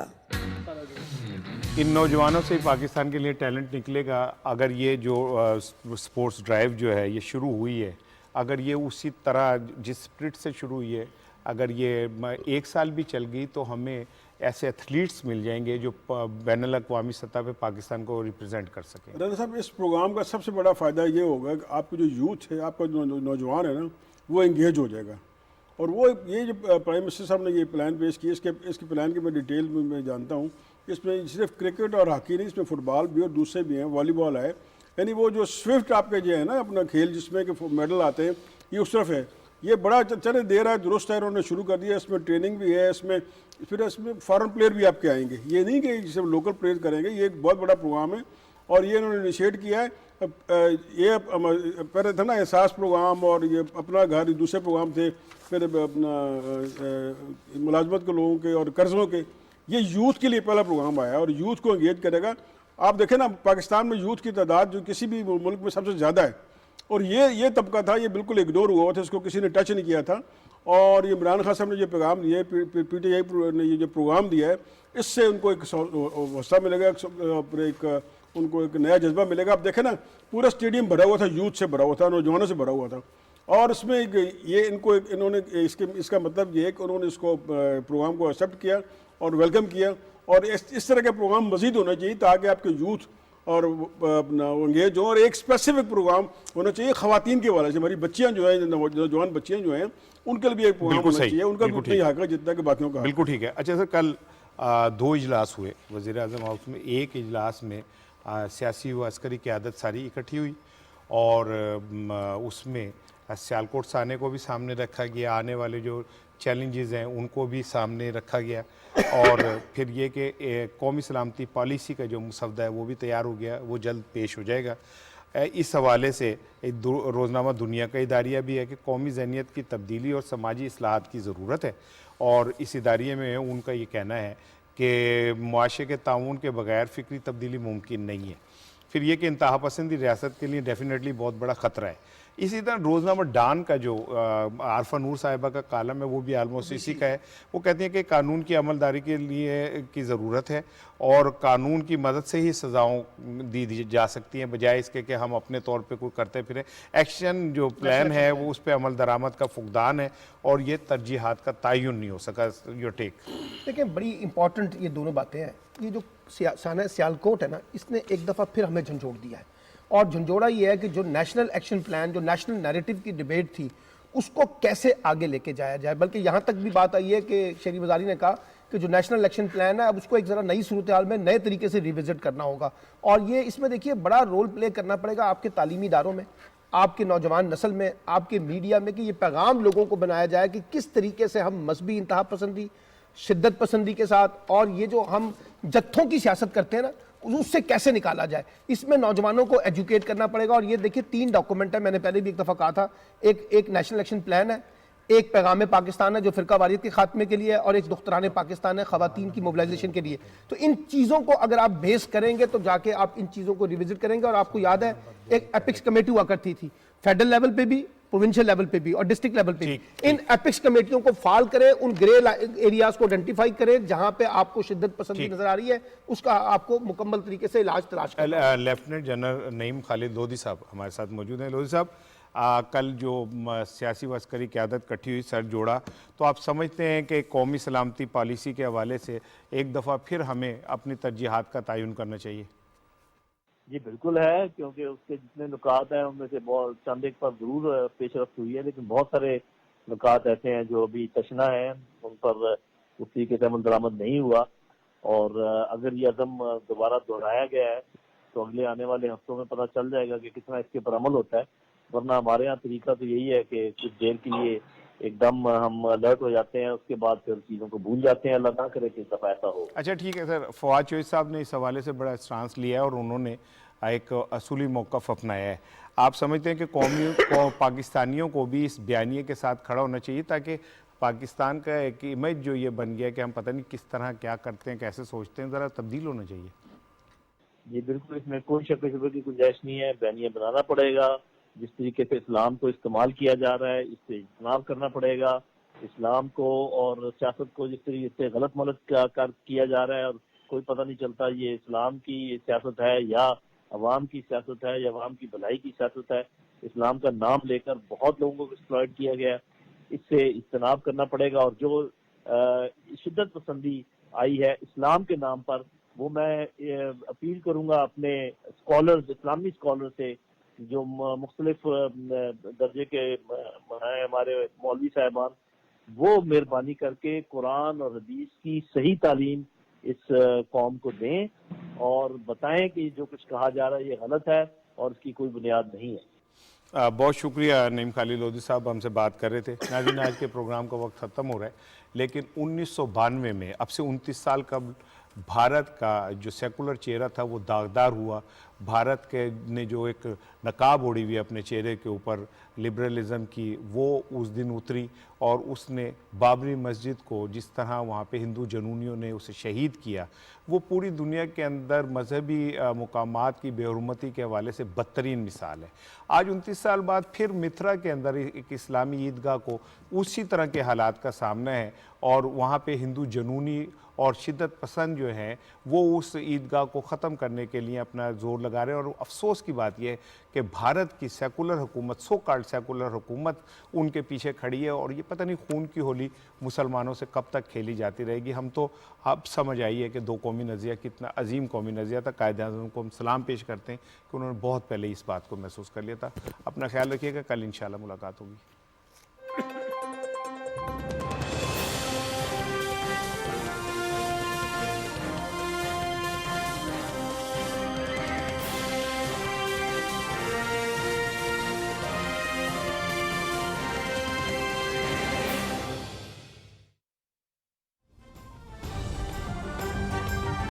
A: इन नौजवानों से ही पाकिस्तान के लिए टैलेंट निकलेगा। अगर ये जो स्पोर्ट्स ड्राइव जो है ये शुरू हुई है, अगर ये उसी तरह जिस स्पिरिट से शुरू हुई है, अगर ये 1 साल भी चल गई तो हमें ऐसे एथलीट्स मिल जाएंगे जो बैनुल अक़वामी सतह पे पाकिस्तान को रिप्रेजेंट कर सकें।
C: राजा साहब, इस प्रोग्राम का सबसे बड़ा फ़ायदा ये होगा कि आपको जो यूथ है, आपका जो नौजवान है ना, वो इंगेज हो जाएगा। और वो ये जो प्राइम मिनिस्टर साहब ने ये प्लान पेश किया, इसके प्लान की मैं डिटेल में मैं जानता हूँ। इसमें सिर्फ क्रिकेट और हॉकी नहीं, इसमें फुटबॉल भी और दूसरे भी हैं, वॉलीबॉल है, यानी वो जो स्विफ्ट आपके जो है ना अपना खेल जिसमें कि मेडल आते हैं, ये उस तरफ है। ये बड़ा चले दे रहा है, दुरुस्त है, उन्होंने शुरू कर दिया। इसमें ट्रेनिंग भी है, इसमें फॉरेन प्लेयर भी आपके आएंगे। ये नहीं कि जिसे लोकल प्लेयर करेंगे, ये एक बहुत बड़ा प्रोग्राम है और ये इन्होंने इनिशिएट किया है। ये पहले था ना एहसास प्रोग्राम, और ये अपना घर, दूसरे प्रोग्राम थे, फिर अपना मुलाजमत के लोगों के और कर्ज़ों के। ये यूथ के लिए पहला प्रोग्राम आया और यूथ को एंगेज करेगा। आप देखें ना, पाकिस्तान में यूथ की तादाद जो किसी भी मुल्क में सबसे ज़्यादा है, और ये तबका था, ये बिल्कुल इग्नोर हुआ था, इसको किसी ने टच नहीं किया था। और ये इमरान खान साहब ने जो पैगाम दिया है, पीटीआई ने ये जो प्रोग्राम दिया है, इससे उनको एक हौसला मिलेगा, उनको एक नया जज्बा मिलेगा। आप देखें ना, पूरा स्टेडियम भरा हुआ था, यूथ से भरा हुआ था, नौजवानों से भरा हुआ था। और इसमें ये इन्होंने इसका मतलब ये है कि उन्होंने इसको प्रोग्राम को एक्सेप्ट किया और वेलकम किया। और इस तरह के प्रोग्राम मज़ीद होना चाहिए ताकि आपके यूथ और अपना एंगेज हों, और एक स्पेसिफिक प्रोग्राम होना चाहिए ख़वातीन के वाले से। हमारी बच्चियाँ जो है, नौजवान बच्चियाँ जो हैं, उनके लिए भी एक प्रोग्राम होना चाहिए, उनका भी उतना ही हक है जितना कि बाकियों का।
A: बिल्कुल ठीक है। अच्छा सर, कल 2 इजलास हुए वज़ीर आज़म हाउस में। एक इजलास में सियासी व अस्करी क़यादत सारी इकट्ठी हुई और उसमें सियालकोट साने को भी सामने रखा गया, आने वाले जो चैलेंजेस हैं उनको भी सामने रखा गया, और फिर ये कि कौमी सलामती पॉलिसी का जो मसवदा है वो भी तैयार हो गया, वो जल्द पेश हो जाएगा। इस हवाले से एक रोज़नामा दुनिया का इदारिया भी है कि कौमी ज़हनियत की तब्दीली और समाजी इस्लाहात की ज़रूरत है, और इस इदारिये में उनका ये कहना है कि मुआशरे के ताउन के बगैर फ़िक्री तब्दीली मुमकिन नहीं है। फिर ये कि इंतहा पसंदी रियासत के लिए डेफिनेटली बहुत बड़ा ख़तरा है। इसी तरह रोज़नामा डान का जो आरफा नूर साहिबा का कालम है वो भी आलमोस्ट इसी का है। वो कहती हैं कि कानून की अमलदारी के लिए की ज़रूरत है और कानून की मदद से ही सज़ाओं दी जा सकती हैं, बजाय इसके कि हम अपने तौर पे कोई करते फिरें। एक्शन जो प्लान है वो उस पर अमल दरामद का फुकदान है और ये तरजीहात का तयन नहीं हो सका। Your take?
F: देखिए, बड़ी इंपॉर्टेंट ये दोनों बातें हैं। ये जो साना सियालकोट है ना, इसने एक दफ़ा फिर हमें झंझोड़ दिया है, और झंझोड़ा ये है कि जो नेशनल एक्शन प्लान, जो नेशनल नैरेटिव की डिबेट थी, उसको कैसे आगे लेके जाया जाए। बल्कि यहाँ तक भी बात आई है कि शरीफ वज़ारी ने कहा कि जो नेशनल एक्शन प्लान है अब उसको एक ज़रा नई सूरत हाल में नए तरीके से रिविजिट करना होगा, और ये इसमें देखिए बड़ा रोल प्ले करना पड़ेगा आपके तालीमी इदारों में, आपके नौजवान नस्ल में, आपके मीडिया में, कि ये पैगाम लोगों को बनाया जाए कि किस तरीके से हम मजहबी इंतहा पसंदी, शिद्दत पसंदी के साथ, और ये जो हम जत्थों की सियासत करते हैं ना, उससे कैसे निकाला जाए। इसमें नौजवानों को एजुकेट करना पड़ेगा। और ये देखिए 3 डॉक्यूमेंट है, मैंने पहले भी एक दफ़ा कहा था, एक नेशनल एक्शन प्लान है, एक पैगाम पाकिस्तान है जो फ़िरका वारियत के खात्मे के लिए है, और एक दुख्तरान पाकिस्तान है ख़वातीन की मोबिलाइजेशन के लिए। तो इन चीज़ों को अगर आप बेस करेंगे तो जाके आप इन चीज़ों को रिविजिट करेंगे। और आपको याद है एक एपिक्स कमेटी हुआ करती थी, फेडरल लेवल पे भी, प्रोविंशियल लेवल पे भी और डिस्ट्रिक्ट लेवल पे भी। इन एपिक्स कमेटियों को फाल करें, उन ग्रे एरियाज को आइडेंटिफाई करें जहां पे आपको शिद्दत पसंदी नजर आ रही है, उसका आपको मुकम्मल तरीके से इलाज तलाश करना।
A: लेफ्टिनेंट जनरल नईम खालिद लोधी साहब हमारे साथ मौजूद हैं। लोधी साहब, कल जो सियासी व अस्करी क़यादत इकट्ठी हुई, सर जोड़ा, तो आप समझते हैं कि कौमी सलामती पॉलिसी के हवाले से एक दफ़ा फिर हमें अपनी तरजीहात का तयन करना चाहिए?
K: जी बिल्कुल है, क्योंकि उसके जितने नुकात हैं उनमें से बहुत चंद एक पर जरूर पेशरफ्त हुई है, लेकिन बहुत सारे नुकात ऐसे हैं जो अभी तशना है, उन पर उस तरीके से अमल दरामद नहीं हुआ। और अगर ये अज़म दोबारा दोहराया गया है तो अगले आने वाले हफ्तों में पता चल जाएगा कि कितना इसके पर अमल होता है। वरना हमारे यहाँ तरीका तो यही है कि कुछ देर के लिए एकदम हम अलर्ट हो जाते हैं, उसके बाद फिर चीज़ों को भूल जाते हैं। अल्लाह ना करे कि दफ़ा ऐसा हो।
A: अच्छा ठीक है सर, फवाद चौधरी साहब ने इस हवाले से बड़ा स्टांस लिया है और उन्होंने एक असूली मौक़िफ़ अपनाया है। आप समझते हैं कि पाकिस्तानियों को भी इस बयानिए के साथ खड़ा होना चाहिए ताकि पाकिस्तान का एक इमेज जो ये बन गया कि हम पता नहीं किस तरह क्या करते हैं, कैसे सोचते हैं, ज़रा तब्दील होना चाहिए?
K: जी बिल्कुल, इसमें कोई शक शुबे की गुंजाइश नहीं है। बयानिया बनाना पड़ेगा। जिस तरीके से इस्लाम को इस्तेमाल किया जा रहा है इससे इज्तनाब करना पड़ेगा। इस्लाम को और सियासत को जिस तरीके से गलत मलत किया जा रहा है और कोई पता नहीं चलता ये इस्लाम की सियासत है या अवाम की सियासत है या अवाम की भलाई की सियासत है। इस्लाम का नाम लेकर बहुत लोगों को एक्सप्लॉइट किया गया, इससे इज्तनाब करना पड़ेगा। और जो शिद्दत पसंदी आई है इस्लाम के नाम पर, वो मैं अपील करूंगा अपने स्कॉलर्स, इस्लामी स्कॉलर से, जो मुख्तलिफ दर्जे के हैं हमारे मौलवी साहबान, वो मेहरबानी करके कुरान और हदीस की सही तालीम इस कौम को दें और बताएं कि जो कुछ कहा जा रहा है ये गलत है और इसकी कोई बुनियाद नहीं है।
A: बहुत शुक्रिया नईम खालिद लोधी साहब, हमसे बात कर रहे थे। नाज़रीन, आज के प्रोग्राम का वक्त ख़त्म हो रहा है, लेकिन 1992 में, अब से 29 साल कबल, भारत का जो सेकुलर चेहरा था वो दागदार हुआ। भारत के ने जो एक नकाब ओढ़ी हुई अपने चेहरे के ऊपर लिबरलिज़म की, वो उस दिन उतरी और उसने बाबरी मस्जिद को जिस तरह वहाँ पे हिंदू जनूनियों ने उसे शहीद किया, वो पूरी दुनिया के अंदर मजहबी मुकामात की बेहुरमती के हवाले से बदतरीन मिसाल है। आज 29 साल बाद फिर मिथरा के अंदर एक इस्लामी ईदगाह को उसी तरह के हालात का सामना है और वहाँ पे हिंदू जनूनी और शिद्दत पसंद जो हैं वो उस ईदगाह को ख़त्म करने के लिए अपना ज़ोर लगा रहे हैं। और अफसोस की बात यह है कि भारत की सेकुलर हुकूमत, सो कॉल्ड सेकुलर हुकूमत उनके पीछे खड़ी है और ये पता नहीं खून की होली मुसलमानों से कब तक खेली जाती रहेगी। हम तो अब समझ आई है कि दो कौमी नज़रिया कितना अजीम कौमी नज़रिया था। कायद-ए-आज़म को हम सलाम पेश करते हैं कि उन्होंने बहुत पहले इस बात को महसूस कर लिया था। अपना ख्याल रखिएगा, कल इंशाल्लाह मुलाकात होगी।